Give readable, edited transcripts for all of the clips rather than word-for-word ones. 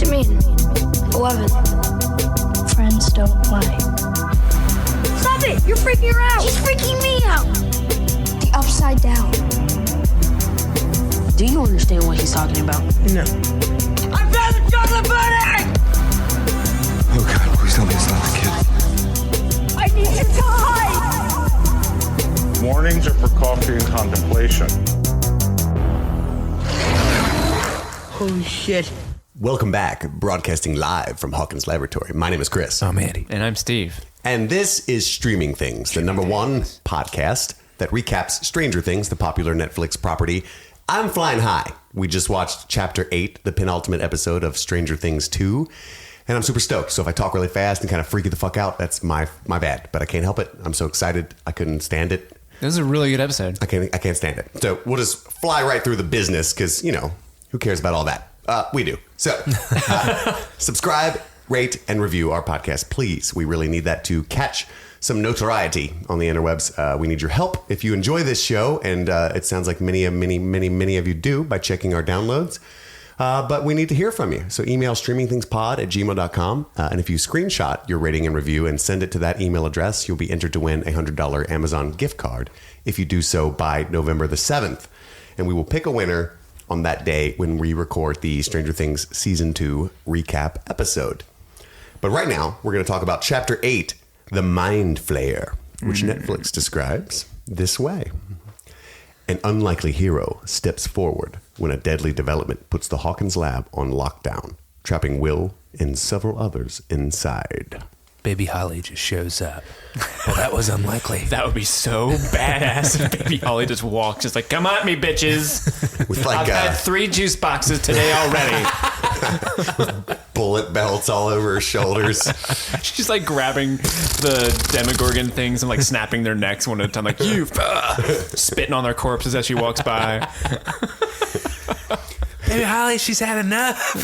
do you mean? 11. Friends don't play. Stop it! You're freaking her out! She's freaking me out! The Upside Down. Do you understand what he's talking about? No. I found the chocolate pudding! Oh God, please tell me it's not the kid. I need you to hide! Mornings are for coffee and contemplation. Holy shit. Welcome back, broadcasting live from Hawkins Laboratory. My name is Chris. I'm Andy. And I'm Steve. And this is Streaming Things, the number one podcast that recaps Stranger Things, the popular Netflix property. I'm flying high. We just watched Chapter 8, the penultimate episode of Stranger Things 2. And I'm super stoked. So if I talk really fast and kind of freak you the fuck out, that's my bad. But I can't help it. I'm so excited. I couldn't stand it. This is a really good episode. I can't stand it. So we'll just fly right through the business because, you know, who cares about all that? We do. So subscribe, rate, and review our podcast, please. We really need that to catch some notoriety on the interwebs. We need your help if you enjoy this show, and it sounds like many of you do by checking our downloads. But we need to hear from you. So email streamingthingspod@gmail.com. And if you screenshot your rating and review and send it to that email address, you'll be entered to win a $100 Amazon gift card if you do so by November the 7th. And we will pick a winner on that day when we record the Stranger Things Season 2 recap episode. But right now, we're going to talk about Chapter 8, The Mind Flayer, which Netflix describes this way. An unlikely hero steps forward when a deadly development puts the Hawkins lab on lockdown, trapping Will and several others inside. Baby Holly just shows up. Well, that was unlikely. That would be so badass if Baby Holly just walks, just like, come at me, bitches. With like I've had 3 juice boxes today already. bullet belts all over her shoulders. She's like grabbing the Demogorgon things and like snapping their necks one at a time, like, you, spitting on their corpses as she walks by. Baby Holly, she's had enough.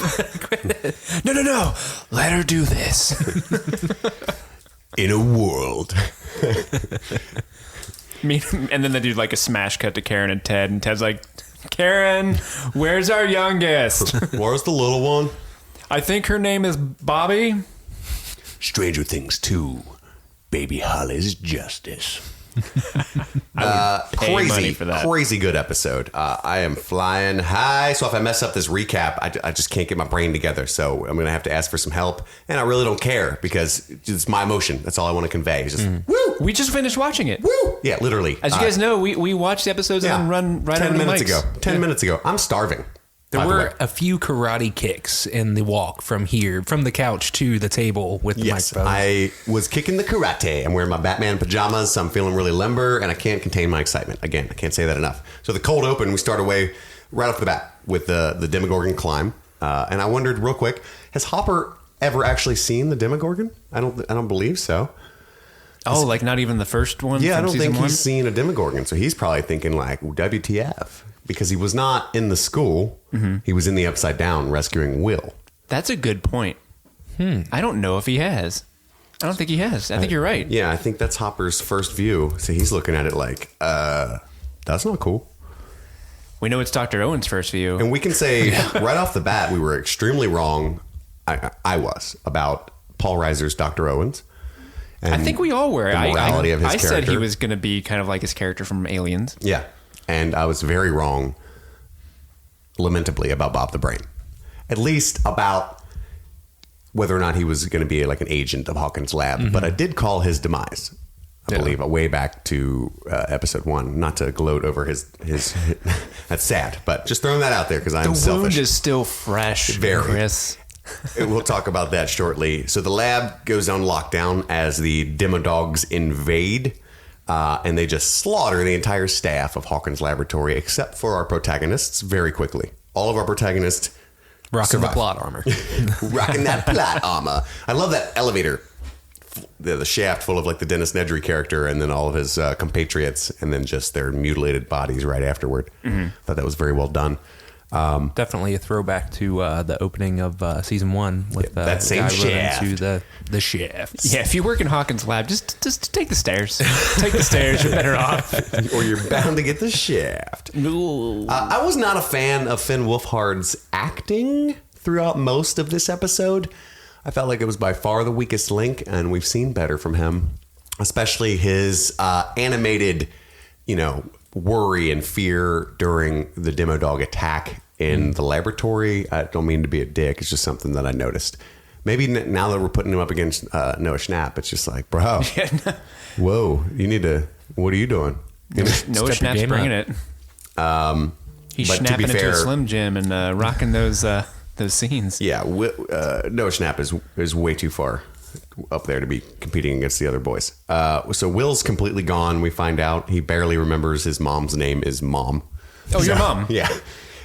No. Let her do this. In a world. And then they do like a smash cut to Karen and Ted, and Ted's like, Karen, where's our youngest? Where's the little one? I think her name is Bobby. Stranger Things 2, Baby Holly's Justice. Pay money for that. Crazy good episode. I am flying high, so if I mess up this recap, I just can't get my brain together. So I'm gonna have to ask for some help, and I really don't care because it's my emotion. That's all I want to convey. It's just woo. We just finished watching it. Woo! Yeah, literally. As you guys know, we watch the episodes and then run right 10 under the minutes mics. ago. 10 minutes ago. I'm starving. There were a few karate kicks in the walk from the couch to the table with the microphone. I was kicking the karate. I'm wearing my Batman pajamas, so I'm feeling really limber, and I can't contain my excitement. Again, I can't say that enough. So the cold open, we start away right off the bat with the Demogorgon climb. And I wondered real quick, has Hopper ever actually seen the Demogorgon? I don't believe so. Oh, like not even the first one? Yeah, I from don't think season 1? he's seen a Demogorgon, so he's probably thinking like, WTF? Because he was not in the school. Mm-hmm. He was in the Upside Down rescuing Will. That's a good point. I don't know if he has. I don't think he has. I think you're right. Yeah, I think that's Hopper's first view. So he's looking at it like, that's not cool. We know it's Dr. Owen's first view. And we can say right off the bat, we were extremely wrong. I was about Paul Reiser's Dr. Owens. And I think we all were. The morality of his character. I said he was going to be kind of like his character from Aliens. Yeah. And I was very wrong, lamentably, about Bob the Brain. At least about whether or not he was going to be like an agent of Hawkins' lab. Mm-hmm. But I did call his demise, I believe, way back to episode 1. Not to gloat over his that's sad, but just throwing that out there because I'm selfish. The wound is still fresh, Chris. We'll talk about that shortly. So the lab goes on lockdown as the Demodogs invade. And they just slaughter the entire staff of Hawkins Laboratory, except for our protagonists, very quickly. All of our protagonists rocking the plot armor. Rocking that plot armor. I love that elevator, the shaft full of like the Dennis Nedry character and then all of his compatriots and then just their mutilated bodies right afterward. Mm-hmm. Thought that was very well done. Definitely a throwback to the opening of season 1 with that same shaft. To the shaft. Yeah, if you work in Hawkins' lab, just take the stairs. Take the stairs. You're better off, or you're bound to get the shaft. I was not a fan of Finn Wolfhard's acting throughout most of this episode. I felt like it was by far the weakest link, and we've seen better from him, especially his animated, worry and fear during the demo dog attack in the laboratory. I don't mean to be a dick. It's just something that I noticed. Maybe now that we're putting him up against Noah Schnapp, it's just like, bro, whoa, you need to, what are you doing? Noah Schnapp's bringing it. He's snapping into a Slim Jim and rocking those scenes. Yeah, Noah Schnapp is way too far up there to be competing against the other boys. So Will's completely gone. We find out he barely remembers his mom's name is Mom. Oh, your mom? Yeah.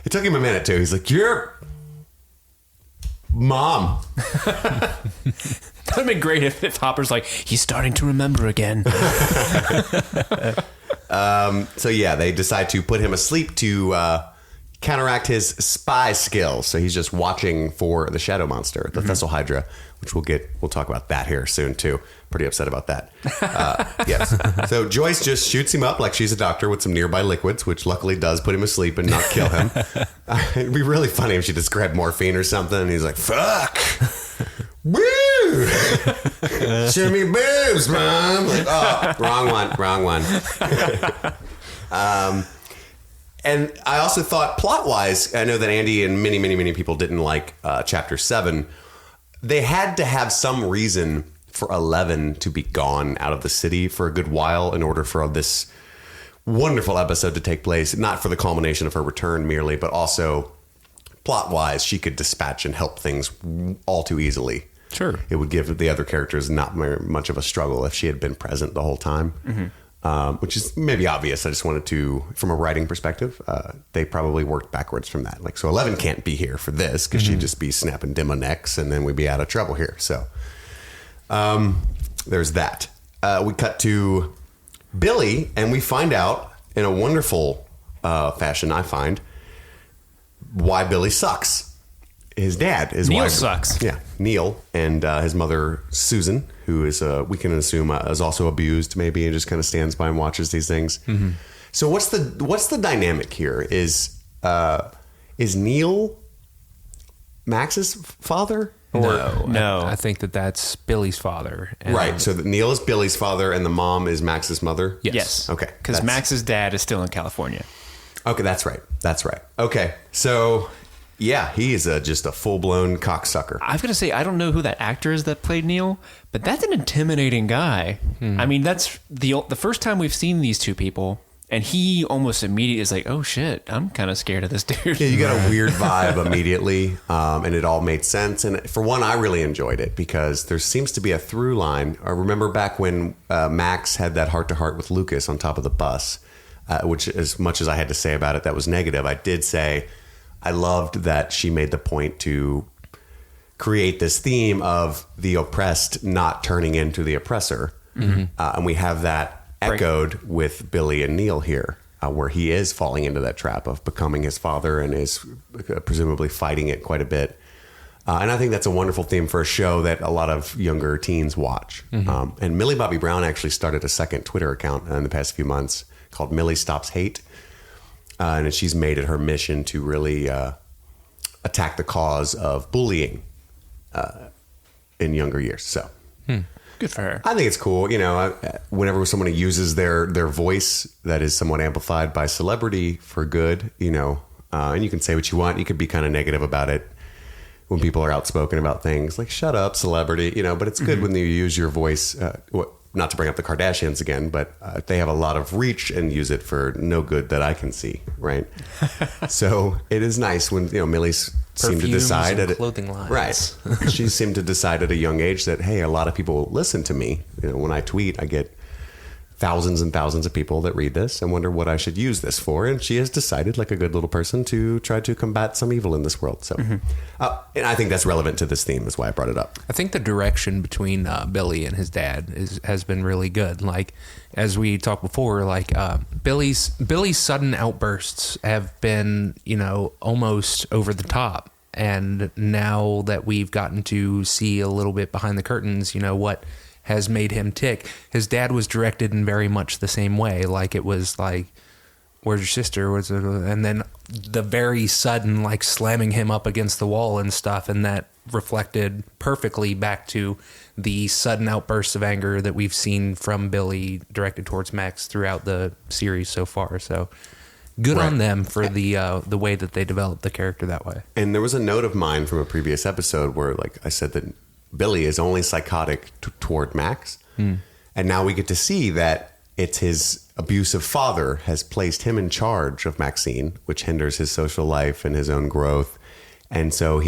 It took him a minute too. He's like, your mom. That would have been great if Hopper's like, he's starting to remember again. So yeah, they decide to put him asleep to counteract his spy skills. So he's just watching for the shadow monster, the Thessal Hydra, which we'll talk about that here soon too. Pretty upset about that. Yes. So Joyce just shoots him up like she's a doctor with some nearby liquids, which luckily does put him asleep and not kill him. It'd be really funny if she just grabbed morphine or something and he's like, fuck. Woo! Show me boobs, Mom. Like, oh, wrong one. And I also thought plot-wise, I know that Andy and many people didn't like Chapter 7. They had to have some reason for 11 to be gone out of the city for a good while in order for this wonderful episode to take place. Not for the culmination of her return merely, but also plot-wise, she could dispatch and help things all too easily. Sure. It would give the other characters not very much of a struggle if she had been present the whole time, which is maybe obvious. I just wanted to, from a writing perspective, they probably worked backwards from that. Like, so 11 can't be here for this because she'd just be snapping demo necks and then we'd be out of trouble here. So there's that. We cut to Billy and we find out in a wonderful fashion, I find, why Billy sucks. His dad is Neil why sucks. Yeah, Neil and his mother Susan, who is we can assume is also abused maybe, and just kind of stands by and watches these things. So what's the dynamic here? Is Neil Max's father? No. I think that's Billy's father. And Right. So that Neil is Billy's father, and the mom is Max's mother. Yes. Okay. Because That's- Max's dad is still in California. Okay, that's right. Okay, so yeah, he is just a full-blown cocksucker. I've got to say, I don't know who that actor is that played Neil, but that's an intimidating guy. I mean, that's the first time we've seen these two people, and he almost immediately is like, oh shit, I'm kind of scared of this dude. Yeah, you got a weird vibe immediately, and it all made sense. And for one, I really enjoyed it because there seems to be a through line. I remember back when Max had that heart-to-heart with Lucas on top of the bus, which as much as I had to say about it, that was negative. I did say I loved that she made the point to create this theme of the oppressed not turning into the oppressor. And we have that echoed with Billy and Neil here, where he is falling into that trap of becoming his father and is presumably fighting it quite a bit. And I think that's a wonderful theme for a show that a lot of younger teens watch. And Millie Bobby Brown actually started a second Twitter account in the past few months called Millie Stops Hate. And she's made it her mission to really attack the cause of bullying in younger years. So Good for her. I think it's cool. Whenever someone uses their voice that is somewhat amplified by celebrity for good, and you can say what you want. You could be kind of negative about it when people are outspoken about things like shut up, celebrity, but it's good when you use your voice. Not to bring up the Kardashians again, but they have a lot of reach and use it for no good that I can see, right? So it is nice when Millie's seemed to decide and at clothing lines. Right. She seemed to decide at a young age that hey, a lot of people listen to me. When I tweet, I get thousands and thousands of people that read this and wonder what I should use this for. And she has decided, like a good little person, to try to combat some evil in this world. So, and I think that's relevant to this theme. Is why I brought it up. I think the direction between Billy and his dad has been really good. Like, as we talked before, like Billy's sudden outbursts have been, almost over the top. And now that we've gotten to see a little bit behind the curtains, what has made him tick. His dad was directed in very much the same way. Like, it was like, where's your sister? And then the very sudden, like, slamming him up against the wall and stuff. And that reflected perfectly back to the sudden outbursts of anger that we've seen from Billy directed towards Max throughout the series so far. So good on them for the way that they developed the character that way. And there was a note of mine from a previous episode where, like, I said that Billy is only psychotic toward Max. And now we get to see that it's his abusive father has placed him in charge of Maxine, which hinders his social life and his own growth. And so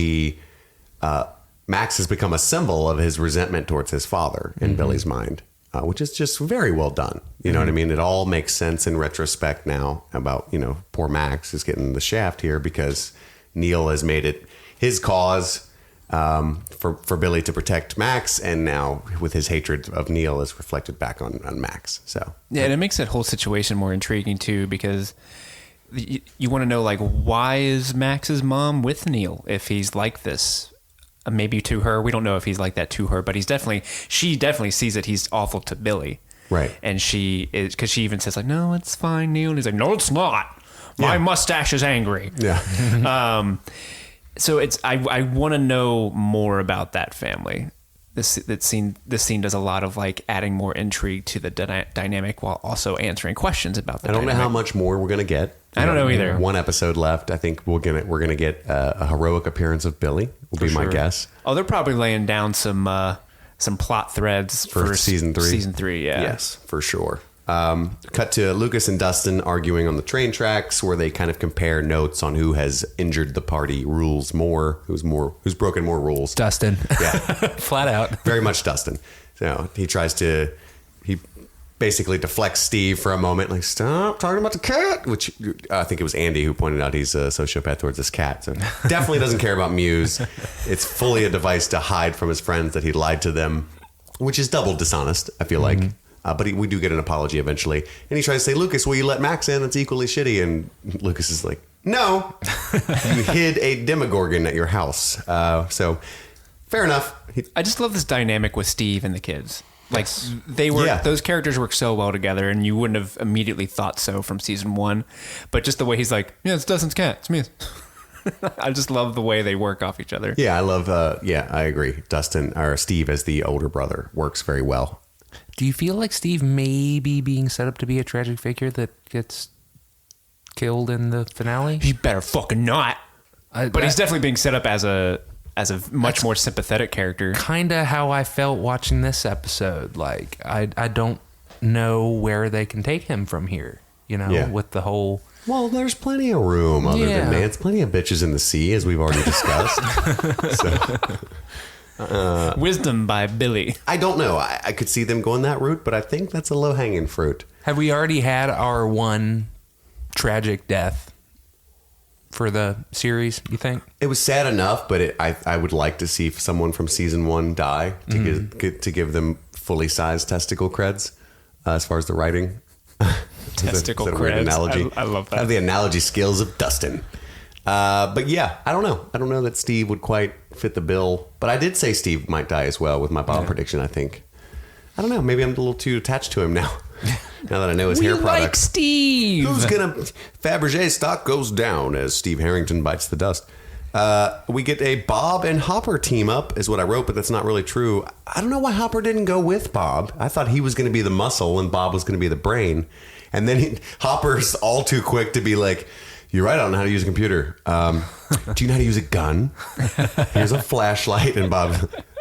Max has become a symbol of his resentment towards his father in Billy's mind, which is just very well done. You know what I mean? It all makes sense in retrospect now about, you know, poor Max is getting the shaft here because Neil has made it his cause for Billy to protect Max, and now with his hatred of Neil is reflected back on Max. So yeah, and it makes that whole situation more intriguing too, because you want to know, like, why is Max's mom with Neil if he's like this? Maybe to her, we don't know if he's like that to her, but she definitely sees that he's awful to Billy, right? And she is, because she even says, like, no, it's fine, Neil, and he's like, no, it's not. My mustache is angry. Yeah. So I want to know more about that family. This scene does a lot of, like, adding more intrigue to the dynamic while also answering questions about the I don't dynamic. know how much more we're gonna get. I don't know either. One episode left. I think we're gonna get a heroic appearance of Billy. Will be my guess. Oh, they're probably laying down some plot threads For season 3. Season 3, yeah. Yes, for sure. Cut to Lucas and Dustin arguing on the train tracks, where they kind of compare notes on who has injured the party rules more, who's broken more rules. Dustin. Yeah. Flat out. Very much Dustin. So he basically deflects Steve for a moment, like, stop talking about the cat, which I think it was Andy who pointed out he's a sociopath towards this cat. So definitely doesn't care about Muse. It's fully a device to hide from his friends that he lied to them, which is double dishonest, I feel like. But we do get an apology eventually. And he tries to say, Lucas, will you let Max in? It's equally shitty. And Lucas is like, no, you hid a Demogorgon at your house. So fair enough. I just love this dynamic with Steve and the kids. Like, those characters work so well together, and you wouldn't have immediately thought so from season 1. But just the way he's like, yeah, it's Dustin's cat. It's me. I just love the way they work off each other. Yeah, I love, I agree. Steve as the older brother works very well. Do you feel like Steve may be being set up to be a tragic figure that gets killed in the finale? He better fucking not. But he's definitely being set up as a much more sympathetic character. Kind of how I felt watching this episode. Like, I don't know where they can take him from here, you know, with the whole... Well, there's plenty of room other than Nance. Plenty of bitches in the sea, as we've already discussed. Wisdom by Billy. I don't know. I could see them going that route, but I think that's a low-hanging fruit. Have we already had our one tragic death for the series, you think? It was sad enough, but I would like to see someone from season 1 die to give them fully sized testicle creds as far as the writing. Testicle Is that a weird creds. analogy? I love that. Have the analogy skills of Dustin. But yeah, I don't know. I don't know that Steve would quite fit the bill. But I did say Steve might die as well with my bomb prediction, I think. I don't know. Maybe I'm a little too attached to him now. Now that I know his hair products. Like Steve. Who's gonna... Fabergé stock goes down as Steve Harrington bites the dust. We get a Bob and Hopper team up, is what I wrote, but that's not really true. I don't know why Hopper didn't go with Bob. I thought he was going to be the muscle and Bob was going to be the brain. And then Hopper's all too quick to be like, you're right, I don't know how to use a computer. Do you know how to use a gun? Here's a flashlight. And Bob,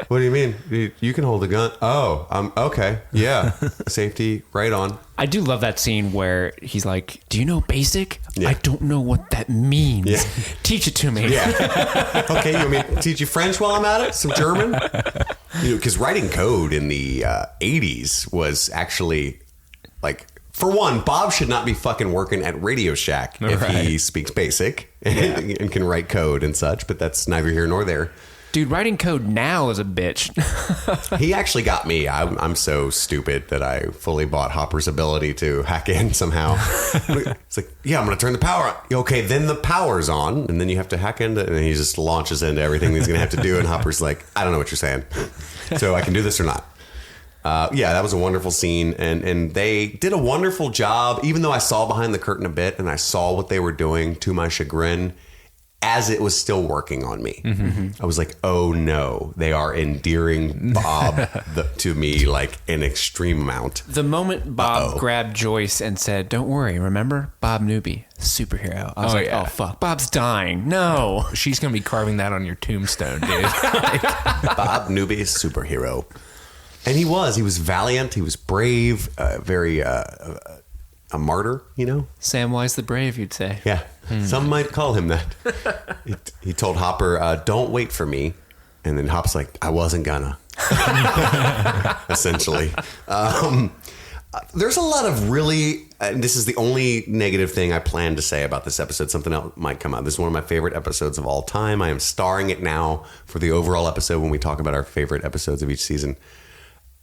what do you mean? You can hold a gun. Oh, okay. Yeah. Safety, right on. I do love that scene where he's like, do you know basic? Yeah. I don't know what that means. Yeah. Teach it to me. Yeah. Okay, you want me to teach you French while I'm at it? Some German? You know, because writing code in the 80s was actually like... For one, Bob should not be fucking working at Radio Shack if he speaks basic and can write code and such, but that's neither here nor there. Dude, writing code now is a bitch. He actually got me. I'm so stupid that I fully bought Hopper's ability to hack in somehow. It's like, yeah, I'm going to turn the power on. Okay, then the power's on, and then you have to hack into it, and he just launches into everything he's going to have to do, and Hopper's like, I don't know what you're saying. So I can do this or not. Yeah, that was a wonderful scene, and they did a wonderful job. Even though I saw behind the curtain a bit, and I saw what they were doing to my chagrin, as it was still working on me. I was like, oh no, they are endearing Bob to me like an extreme amount. The moment Bob grabbed Joyce and said, "Don't worry, remember Bob Newby, superhero." I was like, yeah. "Oh fuck, Bob's dying." No, She's gonna be carving that on your tombstone, dude. Bob Newby, superhero. And he was valiant, he was brave, very a martyr, you know? Samwise the Brave, you'd say. Yeah, some might call him that. He told Hopper, "Don't wait for me," and then Hop's like, "I wasn't gonna." Essentially, there's a lot of really. And this is the only negative thing I plan to say about this episode. Something else might come out. This is one of my favorite episodes of all time. I am starring it now for the overall episode when we talk about our favorite episodes of each season.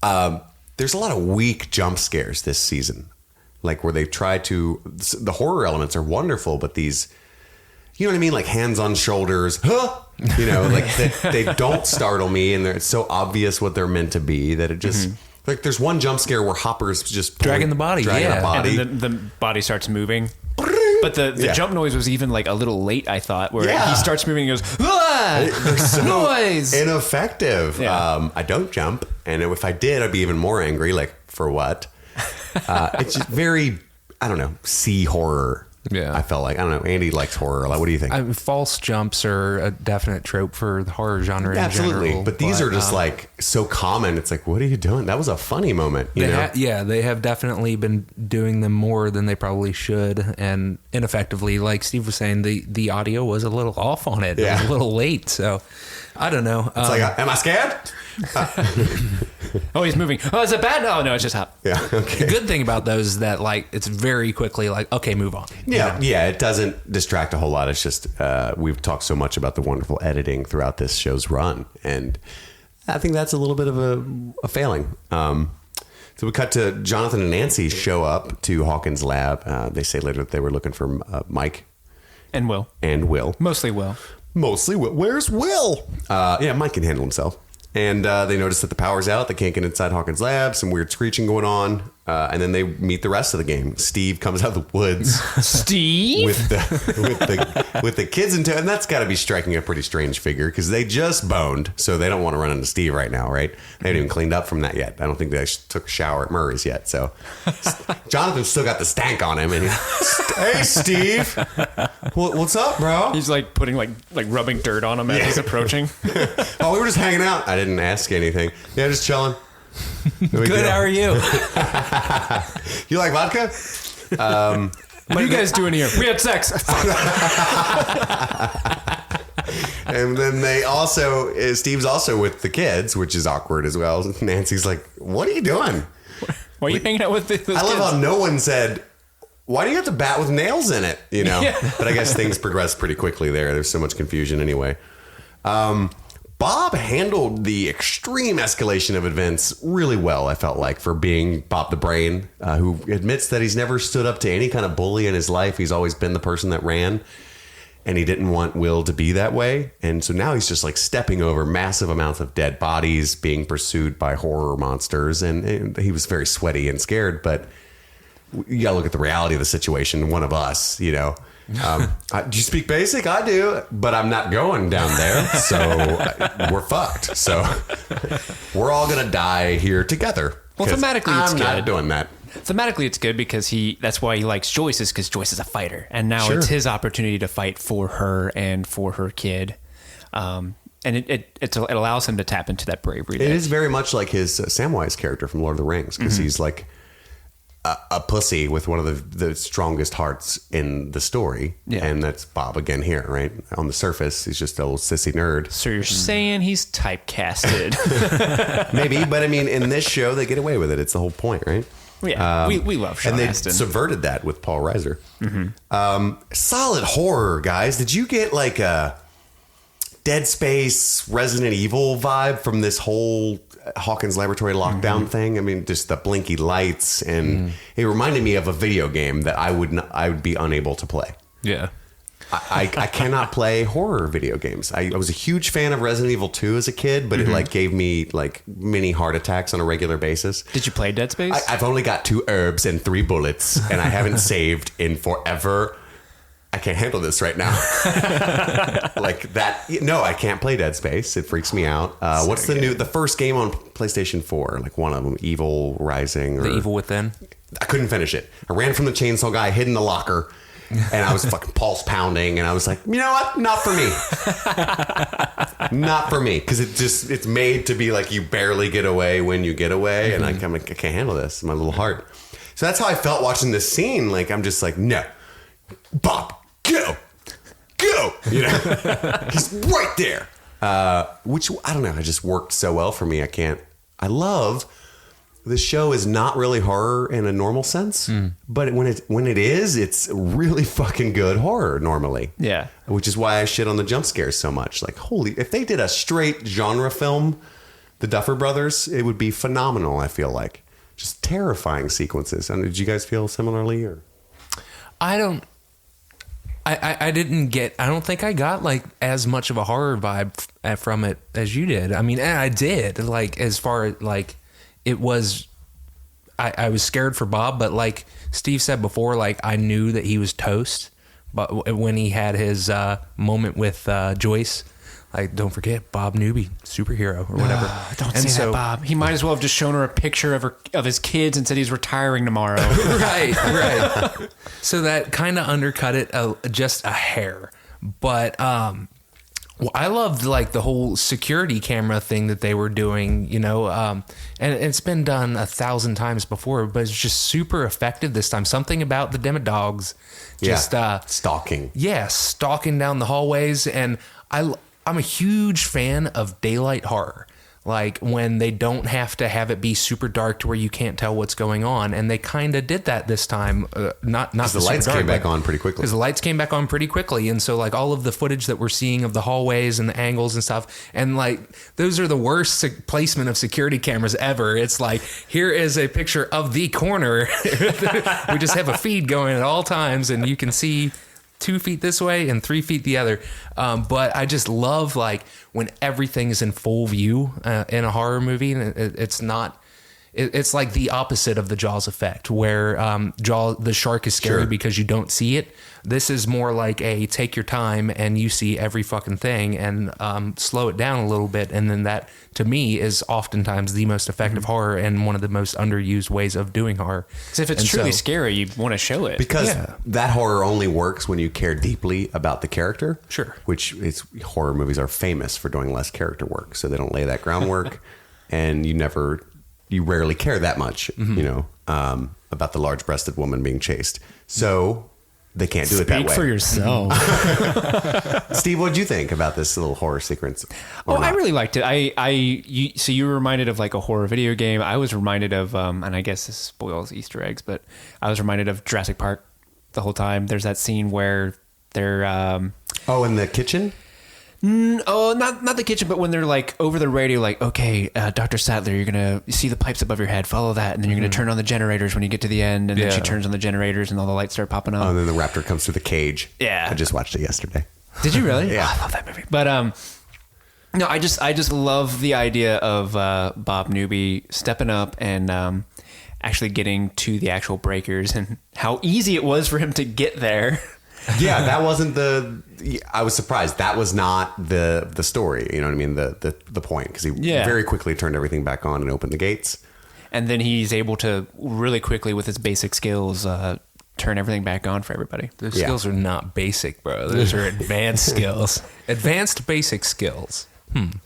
There's a lot of weak jump scares this season. Like where they try to, the horror elements are wonderful, but these, you know what I mean? Like hands on shoulders, huh? You know, like they don't startle me, and it's so obvious what they're meant to be that it just, like there's one jump scare where Hopper's just Dragging the body, dragging yeah. the body. And then the body starts moving. But the jump noise was even like a little late, I thought, where he starts moving and goes, "Ah, They're so noise!" ineffective. Yeah. I don't jump, and if I did, I'd be even more angry. Like, for what? It's just very, I don't know, sea horror. Yeah. I felt like, I don't know, Andy likes horror a lot. What do you think? False jumps are a definite trope for the horror genre in Absolutely. general. But these are just like so common. It's like, what are you doing? That was a funny moment. You know? They have definitely been doing them more than they probably should, and ineffectively. Like Steve was saying, the audio was a little off on it. It was a little late, so I don't know. It's like, am I scared? Oh, he's moving. Oh, is it bad? No, it's just hot. Yeah. Okay. the good thing about those is that like it's very quickly like, okay, move on. Yeah, yeah, it doesn't distract a whole lot. It's just we've talked so much about the wonderful editing throughout this show's run, and I think that's a little bit of a failing. So we cut to Jonathan and Nancy show up to Hawkins' lab. They say later that they were looking for Mike And Will. and Will. Mostly Will. Mostly Will. Where's Will? Yeah, Mike can handle himself. And they notice that the power's out. They can't get inside Hawkins' lab. Some weird screeching going on. And then they meet the rest of the game. Steve comes out of the woods Steve? with the kids in tow. And that's got to be striking a pretty strange figure because they just boned. So they don't want to run into Steve right now, right? They haven't even cleaned up from that yet. I don't think they took a shower at Murray's yet. So Jonathan's still got the stank on him. And he's, "Hey, Steve. What's up, bro?" He's like putting like rubbing dirt on him as he's approaching. "Oh, we were just hanging out. I didn't ask anything. Yeah, just chilling." Good. How are you? You like vodka? What are you guys doing here? We had sex. And then they also, Steve's also with the kids, which is awkward as well. Nancy's like, "What are you doing?" Why are you hanging out with those I love kids? how no one said, "Why do you have to bat with nails in it?" You know? Yeah. But I guess things progress pretty quickly there. There's so much confusion anyway. Bob handled the extreme escalation of events really well, I felt like, for being Bob the Brain, who admits that he's never stood up to any kind of bully in his life. He's always been the person that ran, and he didn't want Will to be that way. And so now he's just like stepping over massive amounts of dead bodies, being pursued by horror monsters. And he was very sweaty and scared, but you gotta look at the reality of the situation. One of us, you know. Do you speak basic? I do, but I'm not going down there, so we're fucked. So we're all gonna die here together. Well, 'Cause thematically, it's I'm not good. doing that. Thematically, it's good because that's why he likes Joyce, is because Joyce is a fighter, and now Sure. it's his opportunity to fight for her and for her kid. And it allows him to tap into that bravery. It is very much like his Samwise character from Lord of the Rings, because he's like a pussy with one of the strongest hearts in the story. Yeah. And that's Bob again here, right? On the surface, he's just a little sissy nerd. So you're saying he's typecasted? Maybe, but I mean, in this show, they get away with it. It's the whole point, right? Yeah, we love Sean And they Astin. subverted that with Paul Reiser. Solid horror, guys. Did you get like a Dead Space, Resident Evil vibe from this whole Hawkins Laboratory lockdown thing? I mean, just the blinky lights, and it reminded me of a video game that I would be unable to play. Yeah. I cannot play horror video games. I was a huge fan of Resident Evil 2 as a kid, but it like gave me like mini heart attacks on a regular basis. Did you play Dead Space? I've only got 2 herbs and 3 bullets, and I haven't saved in forever. I can't handle this right now. Like that. No, I can't play Dead Space. It freaks me out. What's the first game on PlayStation 4? Like one of them, Evil Rising. Or, The Evil Within. I couldn't finish it. I ran from the chainsaw guy, hid in the locker, and I was fucking pulse pounding, and I was like, you know what? Not for me. Not for me. Because it's made to be like you barely get away when you get away, and I'm like, I can't handle this. My little heart. So that's how I felt watching this scene. Like, I'm just like, no. Bob, go. You know? He's right there. Which, I don't know, it just worked so well for me. I love... This show is not really horror in a normal sense, but when it is, it's really fucking good horror normally. Yeah. Which is why I shit on the jump scares so much. Like, if they did a straight genre film, the Duffer Brothers, it would be phenomenal, I feel like. Just terrifying sequences. And did you guys feel similarly? Or I don't think I got like as much of a horror vibe from it as you did. I mean, I did, like, as far as like, it was, I was scared for Bob, but like Steve said before, like I knew that he was toast. But when he had his moment with Joyce, like, don't forget Bob Newby, superhero or whatever. Don't say that, Bob. He might as well have just shown her a picture of his kids and said he's retiring tomorrow. right. So that kind of undercut it just a hair. But well, I loved like the whole security camera thing that they were doing, you know, and it's been done 1,000 times before, but it's just super effective this time. Something about the Demodogs, just stalking. Yeah, stalking down the hallways, and I'm a huge fan of daylight horror. Like when they don't have to have it be super dark to where you can't tell what's going on, and they kind of did that this time. Not the lights came back on pretty quickly. Because the lights came back on pretty quickly, and so like all of the footage that we're seeing of the hallways and the angles and stuff, and like those are the worst placement of security cameras ever. It's like, here is a picture of the corner. We just have a feed going at all times, and you can see 2 feet this way and 3 feet the other. But I just love like when everything is in full view in a horror movie, and it's not. It's like the opposite of the Jaws effect, where the shark is scary because you don't see it. This is more like a take your time and you see every fucking thing, and slow it down a little bit. And then that, to me, is oftentimes the most effective horror and one of the most underused ways of doing horror. Because if it's truly scary, you want to show it. Because that horror only works when you care deeply about the character. Sure. Which is, horror movies are famous for doing less character work. So they don't lay that groundwork. And you rarely care that much, you know, about the large-breasted woman being chased. So they can't do it that way. Speak for yourself. Steve, what did you think about this little horror sequence? I really liked it. So you were reminded of like a horror video game. I was reminded of, and I guess this spoils Easter eggs, but I was reminded of Jurassic Park the whole time. There's that scene where they're... in the kitchen? Not the kitchen, but when they're like over the radio, like, okay, Dr. Sattler, you're going to see the pipes above your head, follow that. And then you're going to turn on the generators when you get to the end. And then she turns on the generators and all the lights start popping up. Oh, and then the raptor comes through the cage. Yeah. I just watched it yesterday. Did you really? Yeah. Oh, I love that movie. But, no, I just love the idea of Bob Newby stepping up and actually getting to the actual breakers and how easy it was for him to get there. Yeah, that wasn't I was surprised. That was not the story. You know what I mean? The point, because he very quickly turned everything back on and opened the gates. And then he's able to really quickly, with his basic skills, turn everything back on for everybody. Those skills are not basic, bro. Those are advanced skills. Advanced basic skills.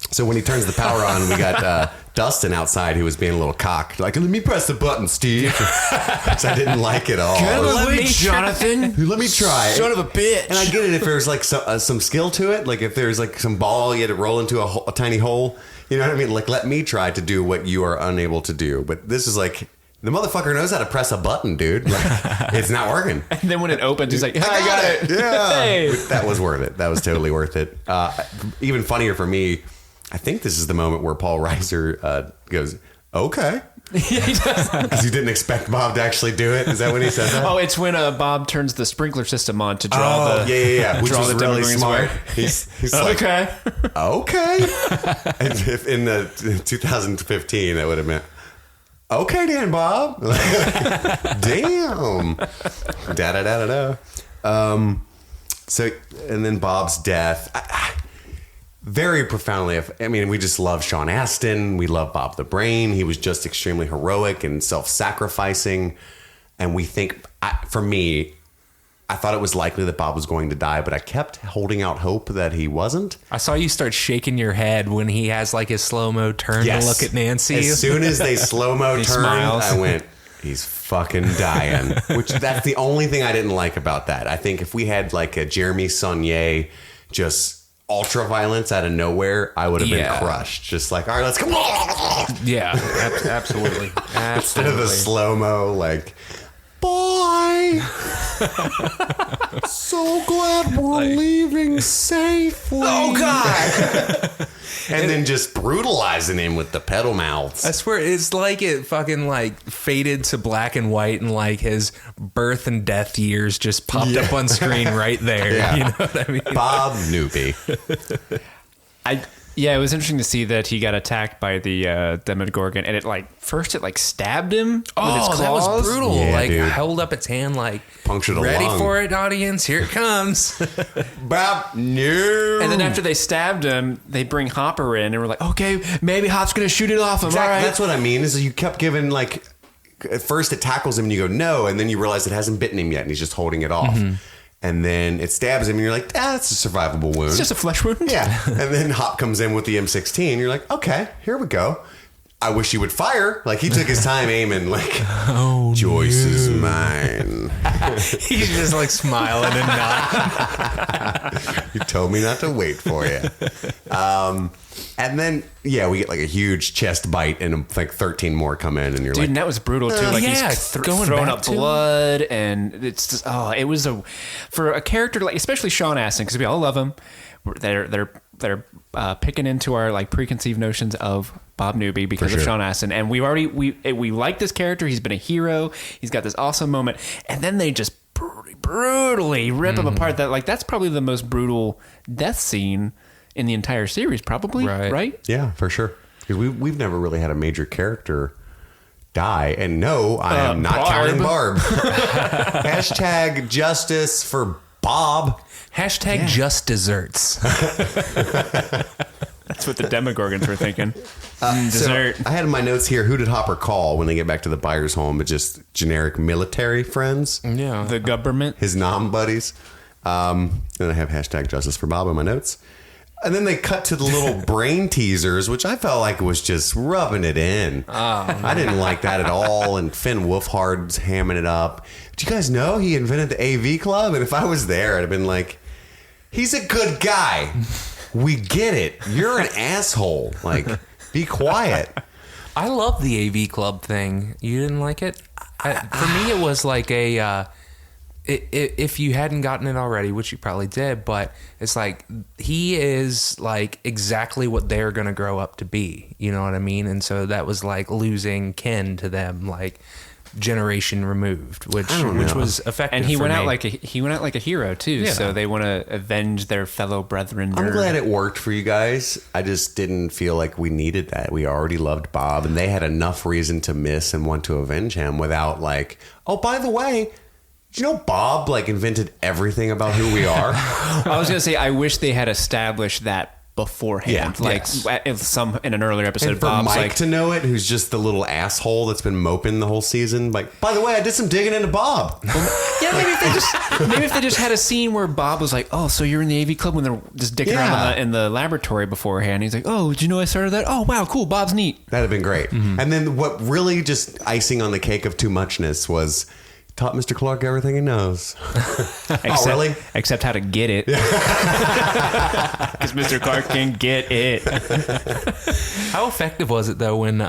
So when he turns the power on, we got Dustin outside who was being a little cock. Like, let me press the button, Steve. Which I didn't like at all. Let me, Jonathan. Let me try. Son of a bitch. And I get it if there's like some skill to it. Like if there's like some ball you had to roll into a tiny hole. You know what I mean? Like, let me try to do what you are unable to do. But this is like... The motherfucker knows how to press a button, dude. Like, it's not working. And then when it opens, he's like, I got it. Yeah. Hey. That was worth it. That was totally worth it. Even funnier for me, I think this is the moment where Paul Reiser goes, okay. Yeah, he does. Because you didn't expect Bob to actually do it. Is that when he said that? Oh, it's when Bob turns the sprinkler system on to draw yeah. Which draw was the really Demogorgon's smart. way. He's like, Okay. and if in the 2015, that would have meant, okay, Dan Bob. Damn. Da-da-da-da-da. So, and then Bob's death. Very profoundly, I mean, we just love Sean Astin. We love Bob the Brain. He was just extremely heroic and self-sacrificing. And we think, for me, I thought it was likely that Bob was going to die, but I kept holding out hope that he wasn't. I saw you start shaking your head when he has like his slow-mo turn to look at Nancy. As soon as they slow-mo turned, smiles. I went, he's fucking dying. Which, that's the only thing I didn't like about that. I think if we had like a Jeremy Saulnier just ultra violence out of nowhere, I would have been crushed. Just like, all right, let's go. Yeah, absolutely. Instead of the slow-mo, like, boy, so glad we're leaving safely. Oh, God. And then just brutalizing him with the pedal mouths. I swear, it's like it fucking like faded to black and white, and like his birth and death years just popped up on screen right there. Yeah. You know what I mean? Bob Newby. Yeah, it was interesting to see that he got attacked by the Demogorgon, and it stabbed him with its claws. That was brutal. Yeah, like dude. held up its hand, like Punctured a ready lung. for it, audience. Here it comes. Bob, no. And then after they stabbed him, they bring Hopper in, and we're like, okay, maybe Hop's gonna shoot it off him. Exactly. All right. That's what I mean. Is you kept giving like, at first it tackles him and you go no, and then you realize it hasn't bitten him yet and he's just holding it off. And then it stabs him and you're like, that's a survivable wound. It's just a flesh wound. Yeah. And then Hop comes in with the M16. You're like, okay, here we go. I wish he would fire. Like, he took his time aiming, like, Joyce is mine. He's just like smiling and not. You told me not to wait for you. And then, yeah, we get like a huge chest bite and like 13 more come in and you're Dude, and like, that was brutal too. Like yeah, he's going throwing back up to blood, and it's just it was for a character like, especially Sean Astin, because we all love him. They're picking into our like preconceived notions of Bob Newby because of Sean Astin, and we like this character. He's been a hero. He's got this awesome moment, and then they just brutally rip him apart. That's probably the most brutal death scene in the entire series, probably. Right? yeah, for sure. Because we've never really had a major character die. And no, I am not counting Barb. Hashtag justice for Bob. Hashtag just desserts. That's what the Demogorgons were thinking. So I had in my notes here, who did Hopper call when they get back to the buyer's home? But just generic military friends. Yeah. The government. His nom buddies. And I have hashtag justice for Bob in my notes. And then they cut to the little brain teasers, which I felt like was just rubbing it in. I didn't like that at all. And Finn Wolfhard's hamming it up. Did you guys know he invented the AV Club? And if I was there, I'd have been like, he's a good guy. We get it. You're an asshole. Like, be quiet. I love the AV Club thing. You didn't like it? For me, it was like a... if you hadn't gotten it already, which you probably did, but it's like he is like exactly what they're going to grow up to be. You know what I mean? And so that was like losing kin to them, like generation removed, which was effective. And he for went out me. like a hero too. Yeah. So they want to avenge their fellow brethren. I'm glad it worked for you guys. I just didn't feel like we needed that. We already loved Bob, and they had enough reason to miss and want to avenge him without like, oh, by the way, did you know Bob like invented everything about who we are? I was gonna say I wish they had established that beforehand. Yeah. Like Yes. in an earlier episode, And for Bob's Mike like, to know it, who's just the little asshole that's been moping the whole season. Like, by the way, I did some digging into Bob. yeah, maybe if they just had a scene where Bob was like, oh, so you're in the AV Club when they're just dicking around in the laboratory beforehand. He's like, oh, did you know I started that? Oh, wow, cool. Bob's neat. That'd have been great. Mm-hmm. And then what really just icing on the cake of too muchness was taught Mr. Clark everything he knows. Except, really? Except how to get it. Because Mr. Clark can get it. How effective was it though when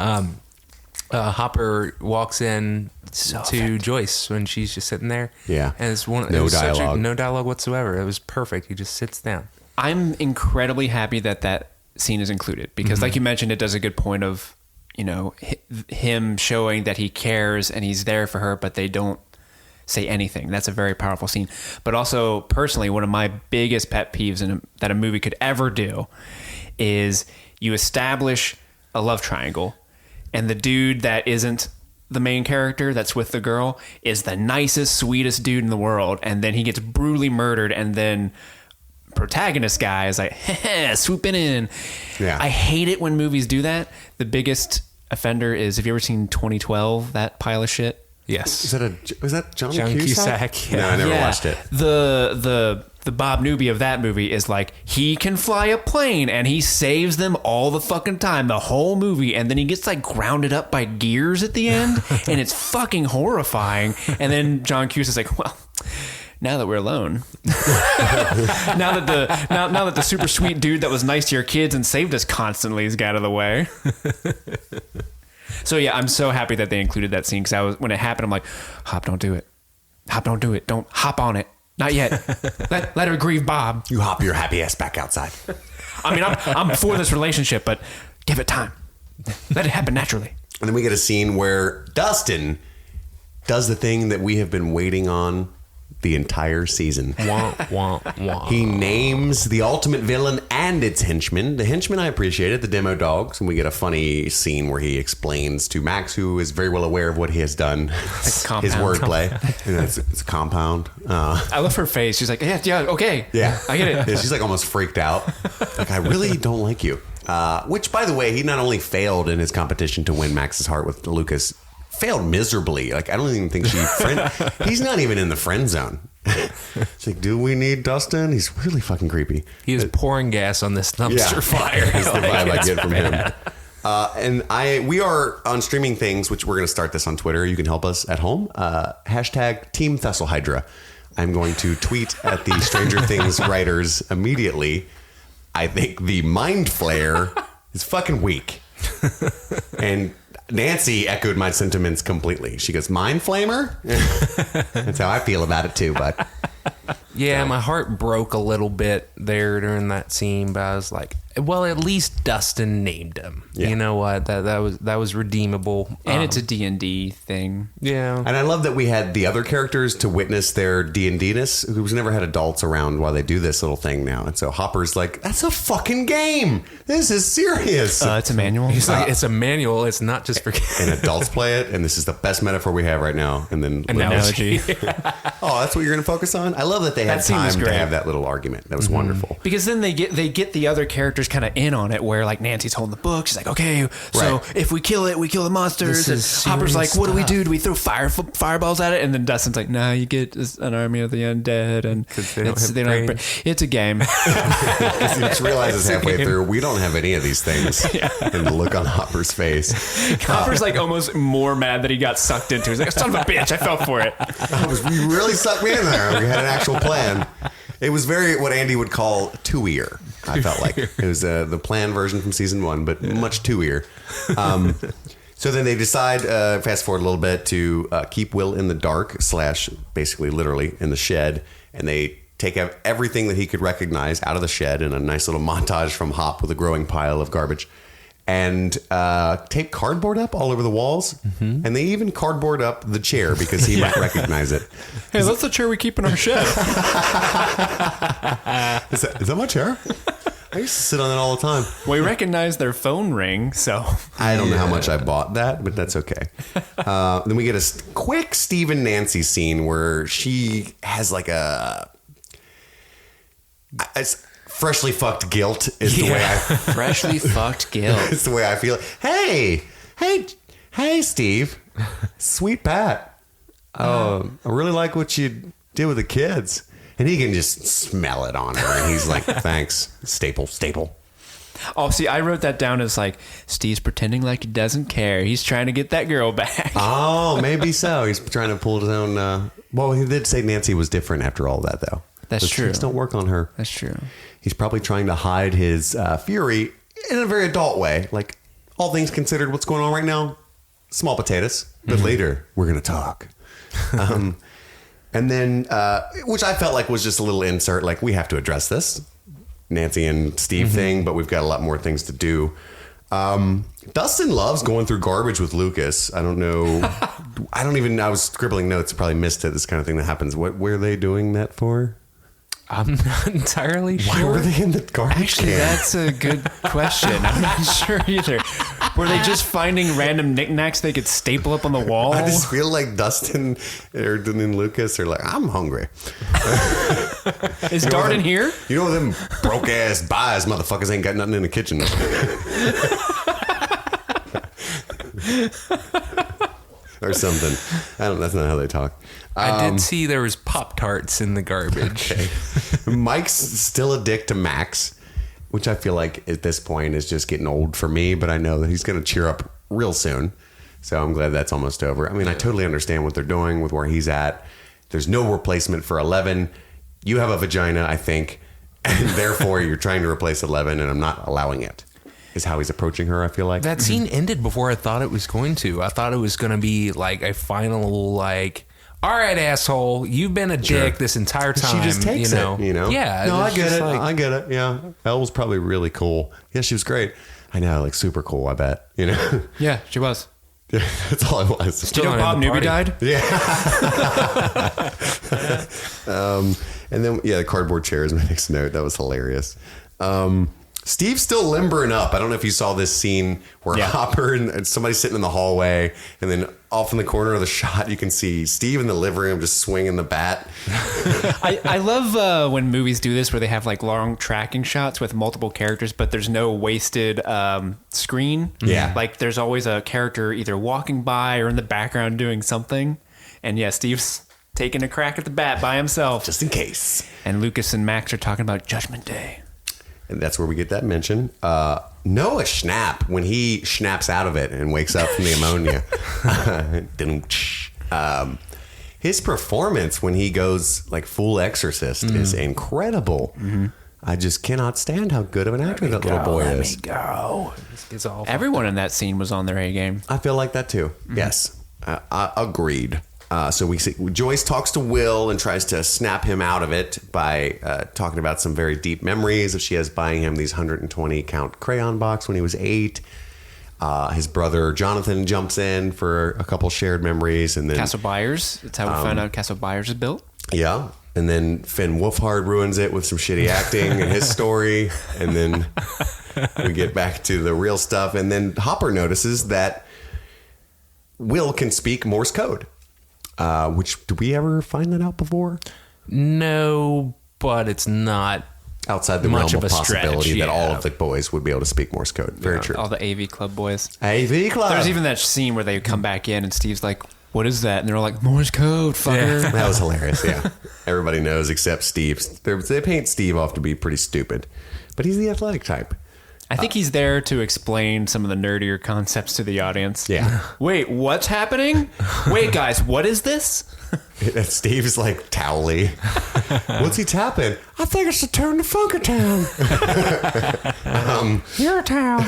Hopper walks in to Joyce when she's just sitting there? Yeah. And it's no dialogue. no dialogue whatsoever. It was perfect. He just sits down. I'm incredibly happy that scene is included because, like you mentioned, it does a good point of him showing that he cares and he's there for her, but they don't say anything. That's a very powerful scene. But also, personally, one of my biggest pet peeves that a movie could ever do is you establish a love triangle, and the dude that isn't the main character that's with the girl is the nicest, sweetest dude in the world, and then he gets brutally murdered, and then protagonist guy is like, swooping in. Yeah. I hate it when movies do that. The biggest offender is, have you ever seen 2012, that pile of shit? Yes. Was that John Cusack? Cusack? Yeah. No, I never watched it. The Bob Newby of that movie is like, he can fly a plane and he saves them all the fucking time, the whole movie, and then he gets like grounded up by gears at the end, and it's fucking horrifying. And then John Cusack's like, well, now that we're alone, now that the super sweet dude that was nice to your kids and saved us constantly has got out of the way. So yeah, I'm so happy that they included that scene, because when it happened, I'm like, Hop, don't do it. Hop, don't do it. Don't hop on it. Not yet. let her grieve Bob. You hop your happy ass back outside. I mean, I'm for this relationship, but give it time. Let it happen naturally. And then we get a scene where Dustin does the thing that we have been waiting on the entire season. Wah, wah, wah. He names the ultimate villain and its henchmen. The henchmen I appreciated, the demo dogs, and we get a funny scene where he explains to Max, who is very well aware of what he has done, his wordplay. It's a compound. I love her face. She's like, yeah, okay. Yeah. I get it. Yeah, she's like almost freaked out. Like, I really don't like you. Which, by the way, he not only failed in his competition to win Max's heart with Lucas, failed miserably. Like, I don't even think he's not even in the friend zone. It's like, do we need Dustin? He's really fucking creepy. He is pouring gas on this dumpster fire. That's the vibe I get from him. And we are on streaming things, which we're going to start this on Twitter. You can help us at home. Hashtag Team Thessal Hydra. I'm going to tweet at the Stranger Things writers immediately. I think the Mind Flayer is fucking weak. And Nancy echoed my sentiments completely. She goes, Mind Flamer? That's how I feel about it too, but Yeah, my heart broke a little bit there during that scene, but I was like, well, at least Dustin named him. Yeah. You know what? That was redeemable. And it's a D&D thing. Yeah. And I love that we had the other characters to witness their D&D-ness, who's never had adults around while they do this little thing now. And so Hopper's like, that's a fucking game. This is serious. It's a manual. He's like, it's a manual. It's not just for kids. And adults play it, and this is the best metaphor we have right now. And then Analogy. Oh, that's what you're going to focus on? I love that they had That scene was time to great. have that little argument. That was wonderful. Because then they get the other characters kind of in on it, where like Nancy's holding the book. She's like, okay, so Right. if we kill it, we kill the monsters. This And is Hopper's like, serious what do we stuff. do? Do we throw fireballs at it? And then Dustin's like, nah, you get an army of the undead, and 'Cause they don't have have brains. it's a game. He just realizes halfway through, we don't have any of these things. And the look on Hopper's face. Hopper's like almost more mad that he got sucked into. He's like, son of a bitch, I fell for it. You really sucked me in there. We had an actual plan. It was very what Andy would call two-ear. I felt like it was the planned version from season 1, but much two-ear. So then they decide, fast forward a little bit, to keep Will in the dark / basically literally in the shed, and they take out everything that he could recognize out of the shed in a nice little montage from Hop with a growing pile of garbage, and tape cardboard up all over the walls, and they even cardboard up the chair because he might recognize it. Hey, that's the chair we keep in our shed. Is that my chair? I used to sit on it all the time. We recognize their phone ring, so I don't know how much I bought that, but that's okay. Then we get a quick Steve and Nancy scene where she has like it's freshly fucked guilt is the way I freshly fucked guilt. it's the way I feel. Hey, Steve, sweet Pat. I really like what you did with the kids. And he can just smell it on her. And he's like, thanks, staple. Oh, see, I wrote that down as like, Steve's pretending like he doesn't care. He's trying to get that girl back. Oh, maybe so. He's trying to pull his own. Well, he did say Nancy was different after all that, though. That's Those true. tricks don't work on her. That's true. He's probably trying to hide his fury in a very adult way. Like, all things considered, what's going on right now? Small potatoes. But later, we're going to talk. And then, which I felt like was just a little insert, like, we have to address this Nancy and Steve thing, but we've got a lot more things to do. Dustin loves going through garbage with Lucas. I don't know. I was scribbling notes. Probably missed it. This kind of thing that happens. What were they doing that for? I'm not entirely sure. Why were they in the garbage Actually, can? that's a good question. I'm not sure either. Were they just finding random knickknacks they could staple up on the wall? I just feel like Dustin and Lucas are like, I'm hungry. Is Darden here? You know them broke ass buys motherfuckers ain't got nothing in the kitchen. Or something. That's not how they talk. I did see there was Pop-Tarts in the garbage. Okay. Mike's still a dick to Max, which I feel like at this point is just getting old for me, but I know that he's going to cheer up real soon. So I'm glad that's almost over. I mean, I totally understand what they're doing with where he's at. There's no replacement for 11. You have a vagina, I think, and therefore you're trying to replace 11, and I'm not allowing it. Is how he's approaching her, I feel like. That scene ended before I thought it was going to. I thought it was going to be like a final, like, all right, asshole, you've been a dick this entire time. She just takes it, you know? Yeah. No, I get it. Like, I get it. Yeah. Elle was probably really cool. Yeah, she was great. I know, like super cool, I bet. You know? Yeah, she was. Yeah, that's all I was. Do you know Bob Newby died? Yeah. And then, the cardboard chair is my next note. That was hilarious. Steve's still limbering up. I don't know if you saw this scene where Hopper and somebody's sitting in the hallway, and then off in the corner of the shot, you can see Steve in the living room just swinging the bat. I love when movies do this where they have like long tracking shots with multiple characters, but there's no wasted screen. Yeah. Like there's always a character either walking by or in the background doing something. And Steve's taking a crack at the bat by himself. Just in case. And Lucas and Max are talking about Judgment Day. And that's where we get that mention. Noah Schnapp, when he schnaps out of it and wakes up from the ammonia. His performance when he goes like full exorcist is incredible. Mm-hmm. I just cannot stand how good of an actor that little boy is. Let me go. It's all Everyone in that scene was on their A game. I feel like that too. Mm-hmm. Yes. Agreed. So we see Joyce talks to Will and tries to snap him out of it by talking about some very deep memories of she has buying him these 120 count crayon box when he was 8. His brother Jonathan jumps in for a couple shared memories, and then Castle Byers. That's how we find out Castle Byers is built. Yeah. And then Finn Wolfhard ruins it with some shitty acting in his story. And then we get back to the real stuff. And then Hopper notices that Will can speak Morse code. Which, did we ever find that out before? No, but it's not outside the much realm of of a possibility stretch, that all of the boys would be able to speak Morse code. Very true. All the AV Club boys. AV Club. There's even that scene where they come back in and Steve's like, what is that? And they're all like, Morse code, fucker. Yeah. That was hilarious, yeah. Everybody knows except Steve. They paint Steve off to be pretty stupid, but he's the athletic type. I think he's there to explain some of the nerdier concepts to the audience. Yeah. Wait, what's happening? Wait, guys, what is this? Steve's like towely. What's he tapping? I think it's to turn to Funkertown. You're a towel.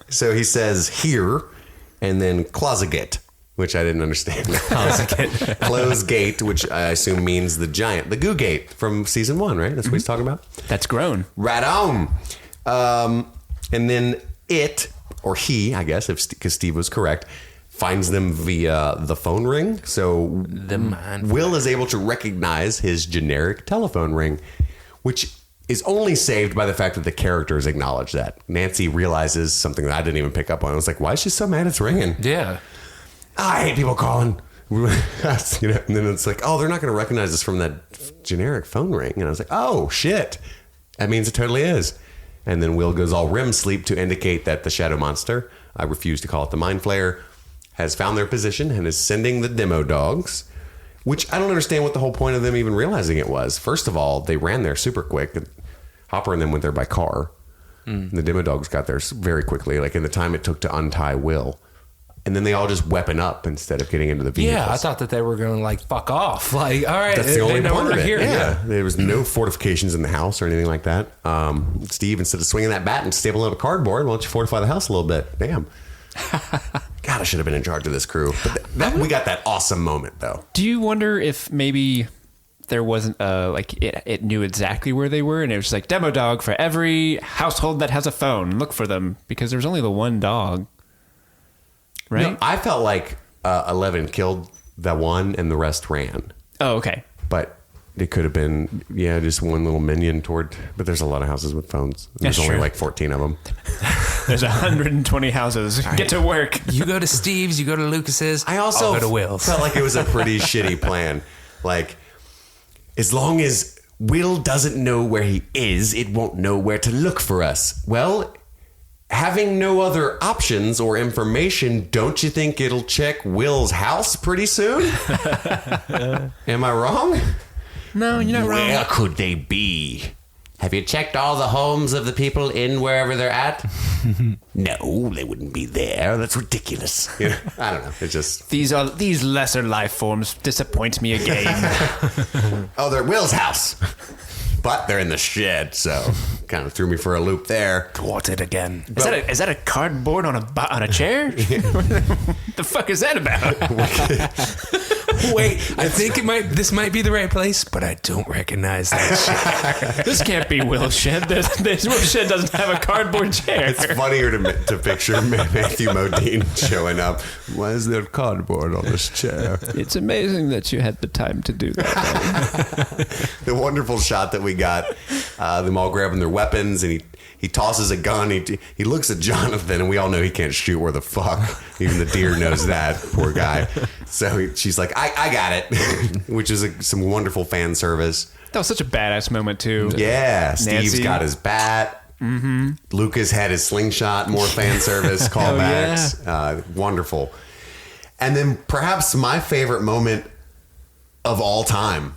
So he says here, and then closet, which I didn't understand. Close gate, which I assume means the goo gate from season 1, right? That's what he's talking about. That's grown. Right on. And then it, or he, I guess, because Steve was correct, finds them via the phone ring. So Will is able to recognize his generic telephone ring, which is only saved by the fact that the characters acknowledge that. Nancy realizes something that I didn't even pick up on. I was like, why is she so mad it's ringing? Yeah. I hate people calling. And then it's like, oh, they're not going to recognize us from that generic phone ring. And I was like, oh, shit. That means it totally is. And then Will goes all REM sleep to indicate that the shadow monster, I refuse to call it the Mind Flayer, has found their position and is sending the demo dogs, which I don't understand what the whole point of them even realizing it was. First of all, they ran there super quick. Hopper and them went there by car. And the demo dogs got there very quickly, like in the time it took to untie Will. And then they all just weapon up instead of getting into the vehicles. Yeah, I thought that they were going to like fuck off. Like, all right, that's the only point of it. Here. Yeah, there was no fortifications in the house or anything like that. Steve, instead of swinging that bat and stapling it to cardboard, why don't you fortify the house a little bit? Damn. God, I should have been in charge of this crew. But we got that awesome moment, though. Do you wonder if maybe there wasn't it knew exactly where they were, and it was just like demo dog for every household that has a phone. Look for them, because there was only the one dog. Right? No, I felt like 11 killed that one and the rest ran. Oh, okay. But it could have been, just one little minion but there's a lot of houses with phones. There's only like 14 of them. There's 120 houses. Get to work. You go to Steve's, you go to Lucas's. I also I'll go to Will's. felt like it was a pretty shitty plan. Like, as long as Will doesn't know where he is, it won't know where to look for us. Well, having no other options or information, don't you think it'll check Will's house pretty soon? Am I wrong? No, you're not wrong. Where could they be? Have you checked all the homes of the people in wherever they're at? No, they wouldn't be there. That's ridiculous. I don't know. It's just... These lesser life forms disappoint me again. Oh, they're at Will's house. But they're in the shed, so kind of threw me for a loop there. Thwarted again. Is that a cardboard on a chair? The fuck is that about? Wait, I think this might be the right place, but I don't recognize that shit. This can't be Will's shed. This Will's shed doesn't have a cardboard chair. It's funnier to picture Matthew Modine showing up. Why is there cardboard on this chair? It's amazing that you had the time to do that. The wonderful shot that we got, them all grabbing their weapons, and he tosses a gun. He looks at Jonathan, and we all know he can't shoot where the fuck. Even the deer knows that, poor guy. So she's like, I got it, which is some wonderful fan service. That was such a badass moment, too. Yeah, Nancy. Steve's got his bat. Mm-hmm. Lucas had his slingshot, more fan service callbacks. Wonderful. And then perhaps my favorite moment of all time,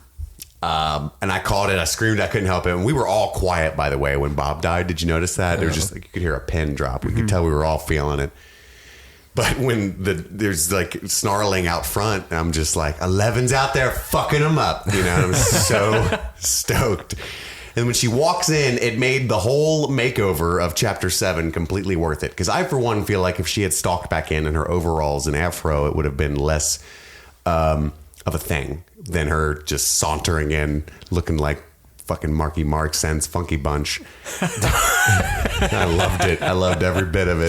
and I called it, I screamed, I couldn't help it. And we were all quiet, by the way, when Bob died. Did you notice that? There was just like, you could hear a pin drop. We could tell we were all feeling it. But when there's like snarling out front, I'm just like, 11's out there fucking them up. And I'm so stoked. And when she walks in, it made the whole makeover of Chapter 7 completely worth it. Because I, for one, feel like if she had stalked back in her overalls and afro, it would have been less of a thing than her just sauntering in looking like fucking Marky Mark sends Funky Bunch. I loved it. I loved every bit of it.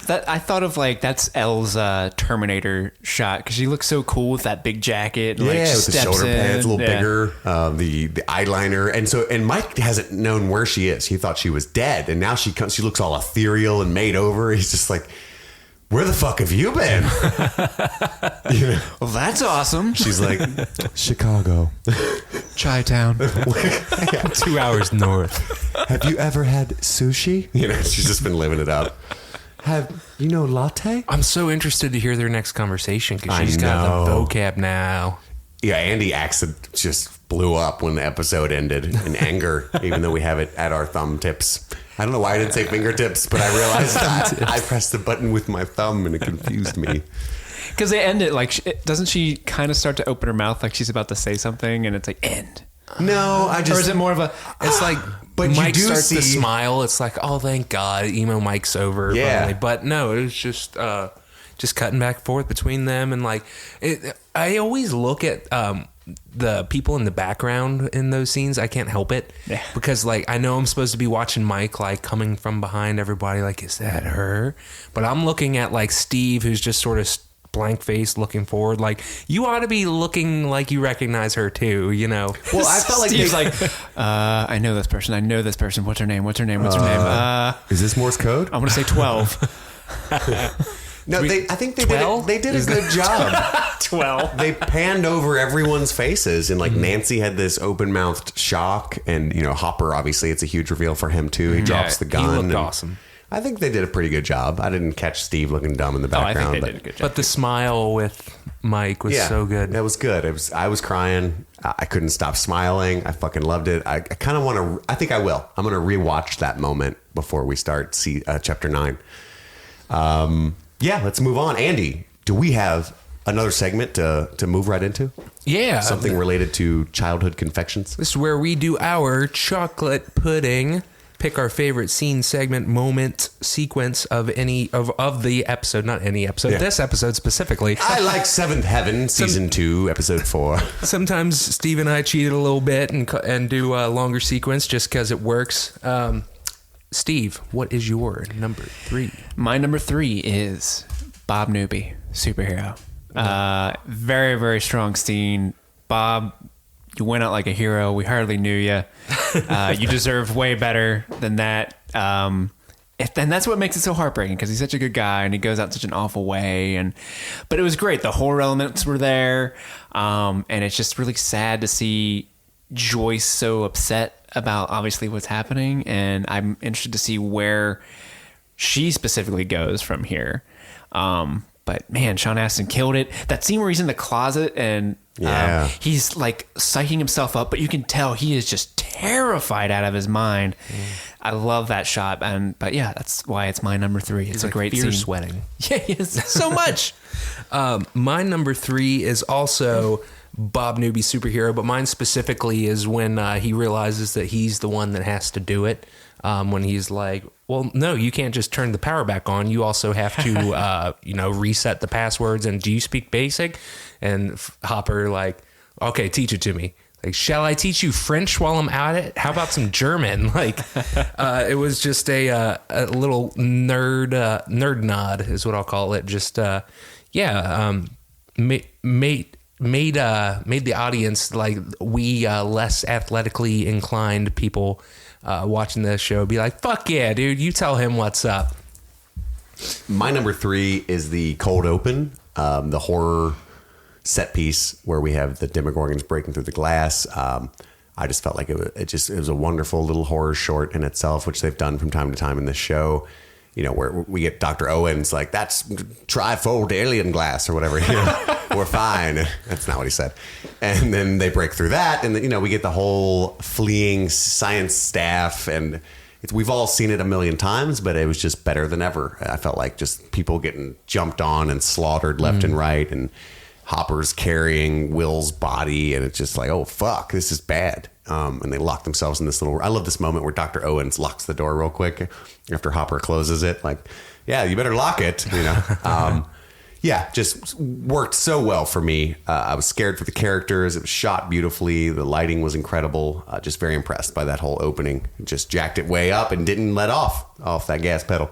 That I thought of like that's Elle's Terminator shot, because she looks so cool with that big jacket. And, with the steps shoulder pads a little Yeah. bigger, the eyeliner, and Mike hasn't known where she is. He thought she was dead, and now she looks all ethereal and made over. He's just like, where the fuck have you been? Well, that's awesome. She's like, Chicago. Chi-town. 2 hours north. Have you ever had sushi? She's just been living it up. Have latte? I'm so interested to hear their next conversation because I she's got the know. vocab now. Yeah, Andy accent just blew up when the episode ended in anger, even though we have it at our thumb tips. I don't know why I didn't say fingertips, but I realized that I pressed the button with my thumb and it confused me. Because they end it like, doesn't she kind of start to open her mouth like she's about to say something, and it's like, end? No, Or is it more of a, It's like, but you Mike do starts to see- smile. It's like, oh, thank God, emo Mike's over. Yeah. Finally. But no, it was just cutting back and forth between them, and like, I always look at the people in the background in those scenes. I can't help it, because like I know I'm supposed to be watching Mike like coming from behind everybody. Like, is that her? But I'm looking at like Steve, who's just sort of blank face looking forward. Like, you ought to be looking like you recognize her too. Well, I felt like Steve's like, I know this person. I know this person. What's her name? What's her name? What's her name? is this Morse code? I'm going to say 12. No, I think they 12? did a good job. 12. They panned over everyone's faces, and like Nancy had this open-mouthed shock, and Hopper, obviously it's a huge reveal for him too. He drops the gun. He looked and awesome. I think they did a pretty good job. I didn't catch Steve looking dumb in the I background, think they but did a good job. But the smile with Mike was so good. That was good. I was crying. I couldn't stop smiling. I fucking loved it. I kind of want to. I think I will. I'm going to rewatch that moment before we start chapter 9. Yeah, let's move on. Andy, do we have another segment to move right into? Yeah. Something related to childhood confections? This is where we do our chocolate pudding pick our favorite scene, segment, moment, sequence of any of the episode, not any episode, this episode specifically. I like Seventh Heaven, season 2, episode 4. Sometimes Steve and I cheat a little bit and do a longer sequence just because it works. Steve, what is your number 3? My number 3 is Bob Newby, superhero. Very, very strong scene. Bob, you went out like a hero. We hardly knew you. You deserve way better than that. And that's what makes it so heartbreaking, because he's such a good guy and he goes out in such an awful way. But it was great. The horror elements were there. And it's just really sad to see Joyce so upset about obviously what's happening. And I'm interested to see where she specifically goes from here. But man, Sean Astin killed it. That scene where he's in the closet and he's like psyching himself up, but you can tell he is just terrified out of his mind. I love that shot. But yeah, that's why it's my number 3. It's a great fear scene. Sweating. Yeah, he is so much. My number 3 is also Bob Newby, superhero, but mine specifically is when he realizes that he's the one that has to do it. When he's like, well, no, you can't just turn the power back on. You also have to, reset the passwords. And do you speak basic? And Hopper like, okay, teach it to me. Like, shall I teach you French while I'm at it? How about some German? Like, it was just a little nerd nod is what I'll call it. Just, made the audience, like we less athletically inclined people watching this show, be like, fuck yeah, dude, you tell him what's up. My number 3 is the cold open, the horror set piece where we have the Demogorgons breaking through the glass. I just felt like it was a wonderful little horror short in itself, which they've done from time to time in this show. You know, where we get Dr. Owens like, that's trifold alien glass or whatever. You know, we're fine. That's not what he said. And then they break through that. And, we get the whole fleeing science staff. And we've all seen it a million times, but it was just better than ever. I felt like just people getting jumped on and slaughtered left and right. And Hopper's carrying Will's body. And it's just like, oh, fuck, this is bad. And they lock themselves in this little... I love this moment where Dr. Owens locks the door real quick after Hopper closes it. Like, yeah, you better lock it, just worked so well for me. I was scared for the characters. It was shot beautifully. The lighting was incredible. Just very impressed by that whole opening. Just jacked it way up and didn't let off that gas pedal.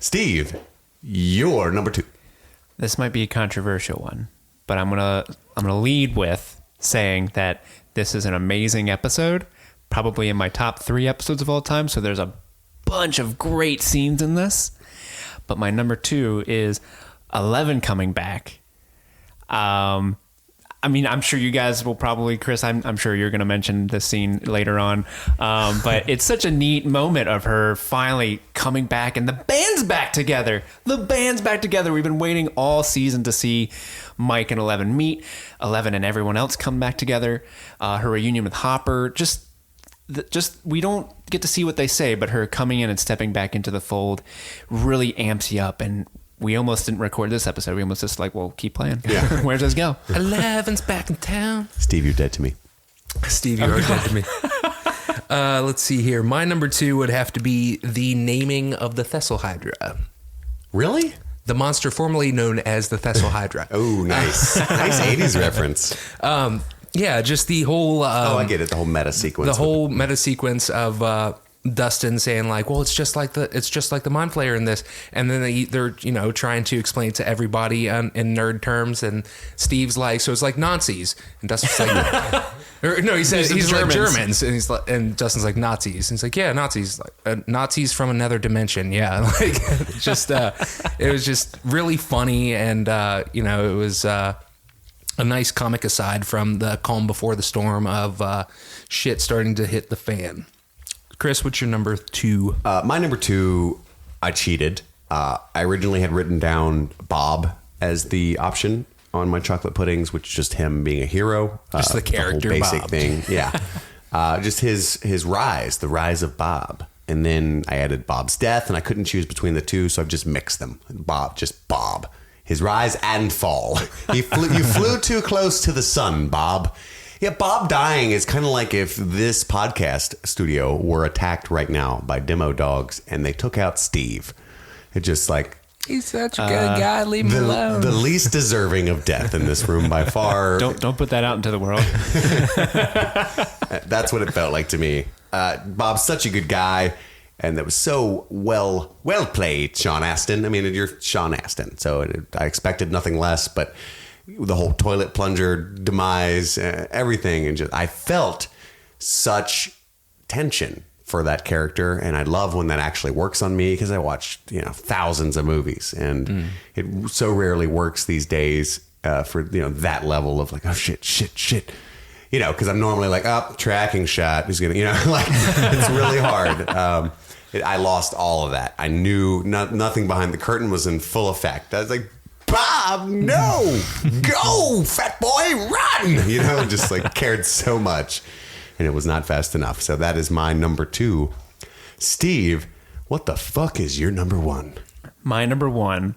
Steve, you're number 2. This might be a controversial one, but I'm gonna lead with saying that this is an amazing episode, probably in my top 3 episodes of all time. So there's a bunch of great scenes in this. But my number 2 is 11 coming back. I'm sure you guys will probably, Chris, I'm sure you're going to mention this scene later on. But it's such a neat moment of her finally coming back and the band's back together. We've been waiting all season to see Mike and 11 meet. 11 and everyone else come back together. Her reunion with Hopper, just we don't get to see what they say, but her coming in and stepping back into the fold really amps you up. And we almost didn't record this episode. We almost just like, well, keep playing. Yeah. Where does this go? 11's back in town. Steve, you're dead to me. Steve, you are dead to me. Let's see here. My number 2 would have to be the naming of the Thessalhydra. Really? The monster formerly known as the Thessalhydra. Oh, nice. Nice 80s reference. Yeah, just the whole... I get it. The whole meta sequence. The whole meta sequence of... Dustin saying like, well, it's just like the Mind Flayer in this, and then they're trying to explain it to everybody in nerd terms, and Steve's like, so it's like Nazis, and Dustin's like, he says he's like Germans, and Dustin's like Nazis, and he's like, yeah, Nazis, like Nazis from another dimension, yeah, like just it was just really funny, and it was a nice comic aside from the calm before the storm of shit starting to hit the fan. Chris, what's your number 2? My number 2, I cheated. I originally had written down Bob as the option on my chocolate puddings, which is just him being a hero. Just the character, the whole basic Bob. thing. Yeah. Just his rise, the rise of Bob. And then I added Bob's death, and I couldn't choose between the two, so I've just mixed them. Bob. His rise and fall. You flew too close to the sun, Bob. Yeah, Bob dying is kind of like if this podcast studio were attacked right now by demo dogs and they took out Steve. It just like He's such a good guy. Leave him alone. the least deserving of death in this room by far. Don't put that out into the world. That's what it felt like to me. Bob's such a good guy, and that was so well played, Sean Astin. I mean, you're Sean Astin, so I expected nothing less. But the whole toilet plunger demise, everything, and just I felt such tension for that character, and I love when that actually works on me because I watched thousands of movies, and it so rarely works these days for that level of like, oh shit. Because I'm normally like, tracking shot. He's gonna, like it's really hard. I lost all of that. I knew nothing behind the curtain was in full effect. I was like, Bob, no, go, fat boy, run. Just like cared so much, and it was not fast enough. So that is my number 2. Steve, what the fuck is your number 1? My number 1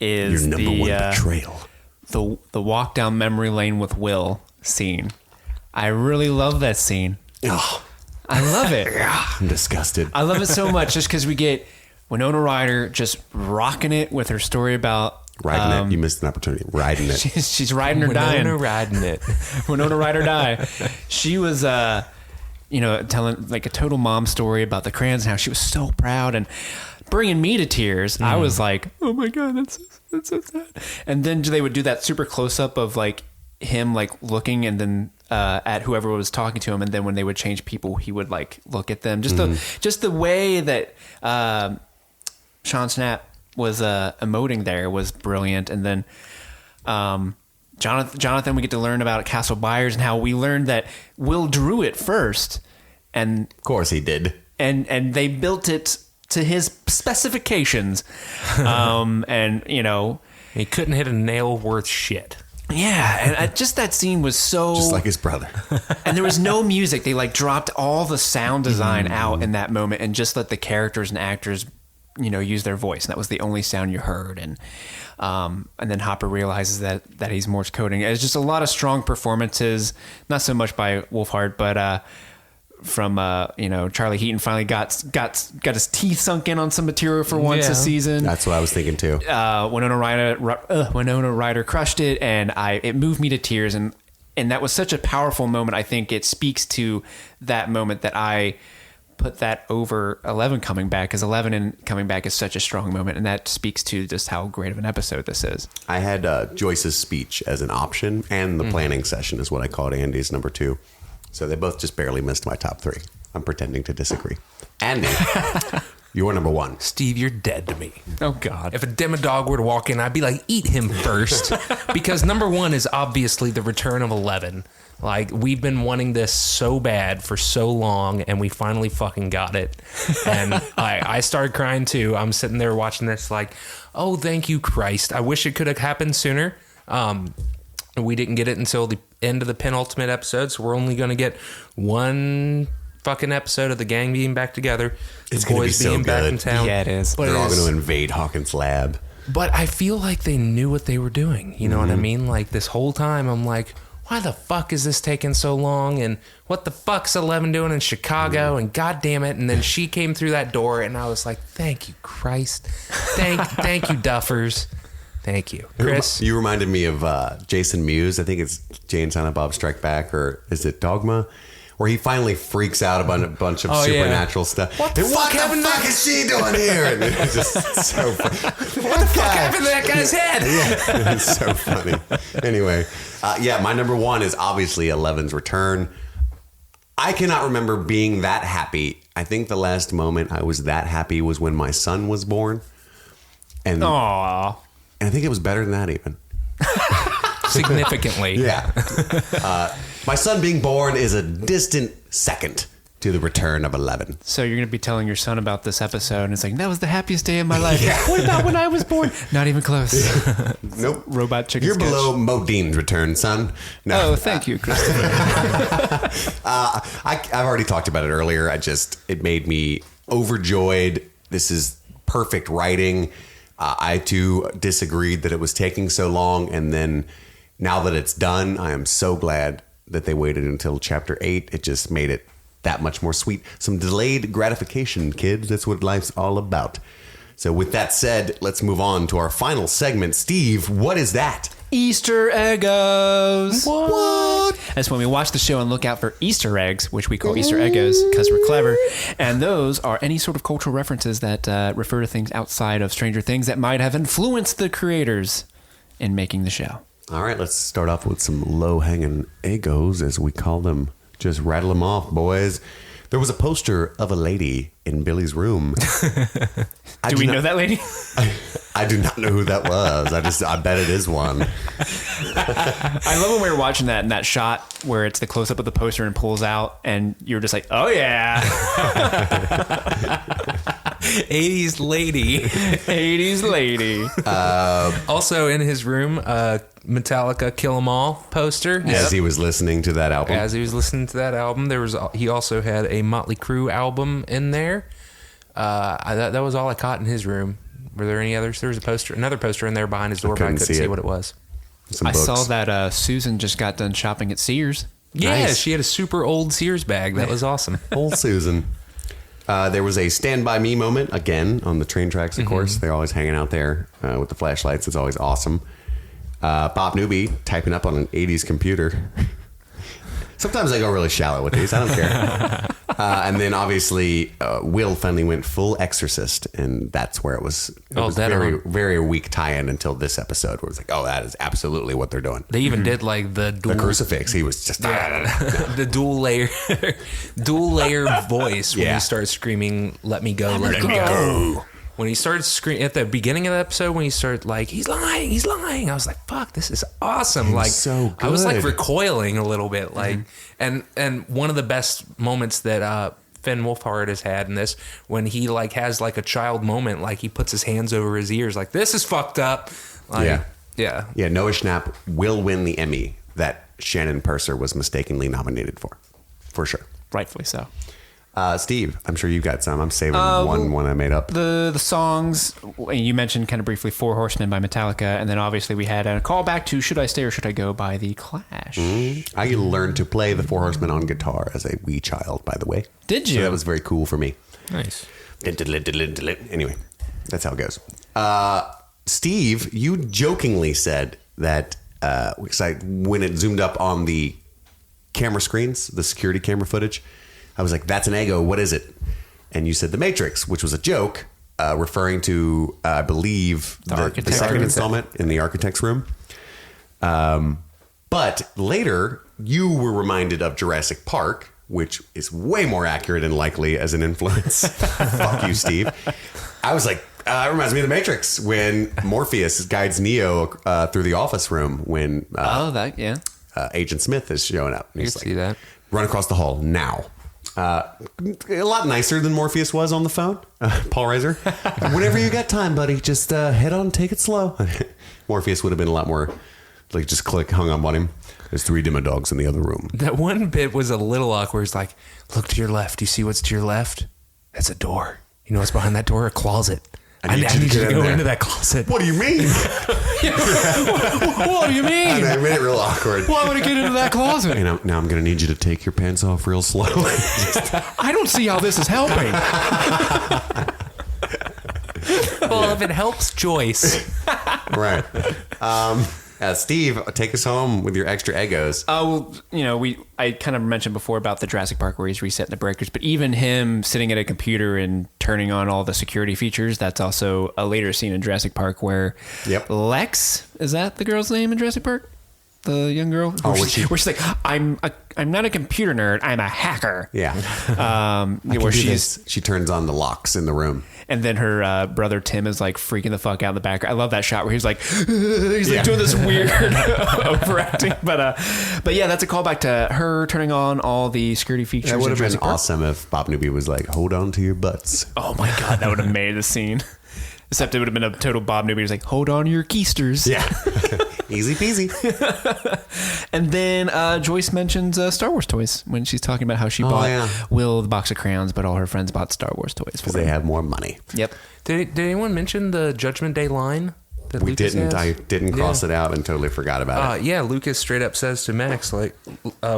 is Your number 1 betrayal. The walk down memory lane with Will scene. I really love that scene. Oh, I love it. I'm disgusted. I love it so much just because we get Winona Ryder just rocking it with her story about Riding it. You missed an opportunity. Riding it. She's riding or dying. Winona riding it. Winona Ryder die. She was, telling like a total mom story about the crayons and how she was so proud and bringing me to tears. I was like, oh my God, that's so sad. And then they would do that super close up of like him like looking and then at whoever was talking to him, and then when they would change people, he would like look at them. Just the way that Sean Snap was emoting there was brilliant. And then Jonathan, we get to learn about Castle Byers and how we learned that Will drew it first, and Of course he did. and they built it to his specifications. He couldn't hit a nail worth shit. Yeah, and just that scene was so Just like his brother. and there was no music. They like dropped all the sound design out in that moment and just let the characters and actors, use their voice. And that was the only sound you heard. And then Hopper realizes that he's Morse coding. It's just a lot of strong performances, not so much by Wolfhard, but from Charlie Heaton finally got his teeth sunk in on some material for once this season. That's what I was thinking too. Winona Ryder crushed it, and it moved me to tears, and that was such a powerful moment. I think it speaks to that moment that I put that over 11 coming back, because 11 and coming back is such a strong moment, and that speaks to just how great of an episode this is. I had Joyce's speech as an option, and the planning session is what I called Andy's number 2. So they both just barely missed my top 3. I'm pretending to disagree. Andy, you're number 1. Steve, you're dead to me. Oh, God. If a demodog were to walk in, I'd be like, eat him first. Because number 1 is obviously the return of 11. Like, we've been wanting this so bad for so long, and we finally fucking got it. And I started crying too. I'm sitting there watching this like, oh, thank you, Christ. I wish it could have happened sooner. We didn't get it until the end of the penultimate episode, so we're only going to get one fucking episode of the gang being back together. It's the gonna be boys so being back good. in town. Yeah, it is. But They're all it is- going to invade Hawkins' lab. But I feel like they knew what they were doing. You know what I mean? Like, this whole time, I'm like, why the fuck is this taking so long? And what the fuck's 11 doing in Chicago? And God damn it. And then she came through that door, and I was like, thank you, Christ. Thank you, Duffers. Thank you. Chris? You reminded me of Jason Mewes. I think it's Jay and Silent Bob Strike Back, or is it Dogma? Where he finally freaks out about a bunch of supernatural stuff. What the fuck is she doing here? And it's just so funny. What the fuck happened to that guy's head? Yeah, it's so funny. Anyway, my number 1 is obviously 11's return. I cannot remember being that happy. I think the last moment I was that happy was when my son was born. And Aww. I think it was better than that even. Significantly. Yeah. My son being born is a distant second to the return of 11. So you're going to be telling your son about this episode, and it's like, that was the happiest day of my life. What about when I was born? Not even close. Nope. Robot chicken You're sketch. below Modine's return, son. No. Oh, thank you, Christopher. I've already talked about it earlier. It made me overjoyed. This is perfect writing. I too disagreed that it was taking so long, and then now that it's done, I am so glad that they waited until chapter 8. It just made it that much more sweet. Some delayed gratification, kids. That's what life's all about. So with that said, let's move on to our final segment. Steve, what is that? Easter Eggos. What? That's when we watch the show and look out for Easter eggs, which we call Easter Eggos because we're clever. And those are any sort of cultural references that refer to things outside of Stranger Things that might have influenced the creators in making the show. All right, let's start off with some low-hanging Eggos, as we call them. Just rattle them off, boys. There was a poster of a lady in Billy's room. Do we know that lady? I do not know who that was. I bet it is one. I love when we were watching that in that shot where it's the close up of the poster and pulls out, and you're just like, oh yeah, 80s lady. 80s lady. Also in his room, Metallica Kill 'Em All poster. As he was listening to that album. As he was listening to that album, he also had a Motley Crue album in there. That was all I caught in his room. Were there any others? There was another poster in there behind his door, but I couldn't see what it was. Some I books. saw that Susan just got done shopping at Sears. Yeah, Nice. she had a super old Sears bag. That was awesome. Old Susan. There was a Stand By Me moment, again, on the train tracks, of course. They're always hanging out there with the flashlights. It's always awesome. Bob Newby typing up on an 80s computer. Sometimes I go really shallow with these. I don't care. And then obviously Will finally went full Exorcist, and that's where it was very, very weak tie-in until this episode, where it was like, oh, that is absolutely what they're doing. They even did like the Crucifix. He was just the dual layer voice when Yeah. he starts screaming, "Let me go, let me go." When he started screaming at the beginning of the episode, when he started like, he's lying, I was like, fuck, this is awesome. Like, so I was like good. recoiling a little bit, like, and one of the best moments that Finn Wolfhard has had in this, when he like has like a child moment, like he puts his hands over his ears, like, this is fucked up. Like, yeah. Noah Schnapp will win the Emmy that Shannon Purser was mistakenly nominated for sure. Rightfully so. Steve, I'm sure you got some. I'm saving one I made up. The songs, you mentioned kind of briefly Four Horsemen by Metallica, and then obviously we had a callback to Should I Stay or Should I Go by The Clash. I learned to play the Four Horsemen on guitar as a wee child, by the way. Did you? So that was very cool for me. Nice. Anyway, that's how it goes. Steve, you jokingly said that when it zoomed up on the camera screens, the security camera footage, I was like, that's an Eggo. What is it? And you said The Matrix, which was a joke referring to, I believe, the second installment in the architect's room. But later, you were reminded of Jurassic Park, which is way more accurate and likely as an influence. Fuck you, Steve. I was like, it reminds me of The Matrix when Morpheus guides Neo through the office room when Agent Smith is showing up. And You he's can see that. Run across the hall now. A lot nicer than Morpheus was on the phone. Paul Reiser. Whenever you got time, buddy, just head on, take it slow. Morpheus would have been a lot more like just click, hung up on him. There's 3 demo dogs in the other room. That one bit was a little awkward. It's like, look to your left. You see what's to your left? That's a door. You know what's behind that door? A closet. I need you to go into that closet. What do you mean? What do you mean? I made it real awkward. Why would I get into that closet? And now I'm going to need you to take your pants off real slow. I don't see how this is helping. Well, if it helps Joyce. Right. Steve, take us home with your extra Eggos. I kind of mentioned before about the Jurassic Park where he's resetting the breakers, but even him sitting at a computer and turning on all the security features, that's also a later scene in Jurassic Park where Lex, is that the girl's name in Jurassic Park? The young girl? Where she's like, I'm not a computer nerd, I'm a hacker. Yeah. Where she turns on the locks in the room. And then her brother Tim is like freaking the fuck out in the background. I love that shot where he's like doing this weird overacting. But yeah, that's a callback to her turning on all the security features. That would have been Jurassic Park. awesome if Bob Newby was like, hold on to your butts. Oh my God, that would have made the scene. Except it would have been a total Bob Newby. He's like, hold on to your keisters. Yeah. Easy peasy. And then Joyce mentions Star Wars toys when she's talking about how she bought Will the box of crayons, but all her friends bought Star Wars toys Because they have more money. Yep. Did anyone mention the Judgment Day line? that We Lucas didn't. has? I didn't cross it out and totally forgot about it. Yeah, Lucas straight up says to Max, like,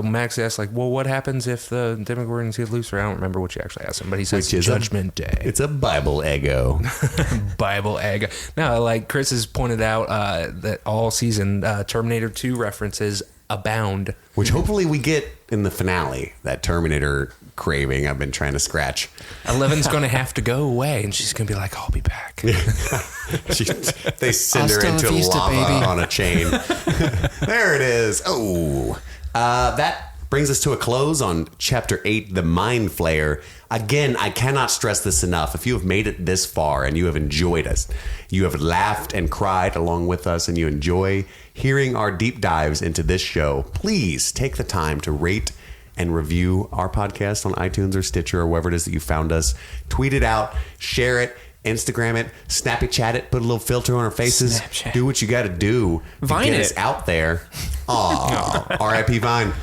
Max asks, like, well, what happens if the Demogorgons get loose? Or I don't remember what you actually asked him, but he says Which is Judgment Day. It's a Bible ego. Bible egg. No, like Chris has pointed out that all season Terminator 2 references abound. Which hopefully we get in the finale. That Terminator craving I've been trying to scratch. Eleven's going to have to go away, and she's going to be like, I'll be back. They send her Hasta la into vista, lava baby. on a chain. There it is. Oh. That brings us to a close on Chapter 8, The Mind Flayer. Again, I cannot stress this enough. If you have made it this far and you have enjoyed us, you have laughed and cried along with us, and you enjoy hearing our deep dives into this show, please take the time to rate and review our podcast on iTunes or Stitcher or wherever it is that you found us. Tweet it out, share it, Instagram it, Snappy Chat it, put a little filter on our faces. Snapchat. Do what you got to do to Vine get it. us out there. Aw, R.I.P. Vine.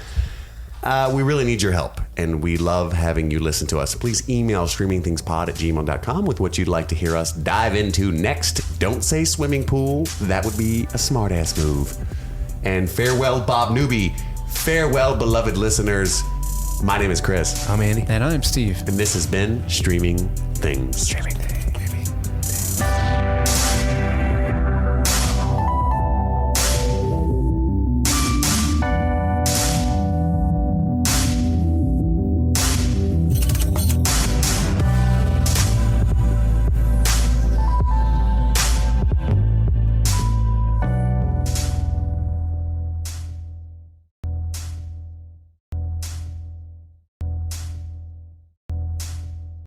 We really need your help, and we love having you listen to us. Please email streamingthingspod@gmail.com with what you'd like to hear us dive into next. Don't say swimming pool. That would be a smart-ass move. And farewell, Bob Newby. Farewell, beloved listeners. My name is Chris, I'm Andy. And I'm Steve. and this has been Streaming Things. Streaming Things.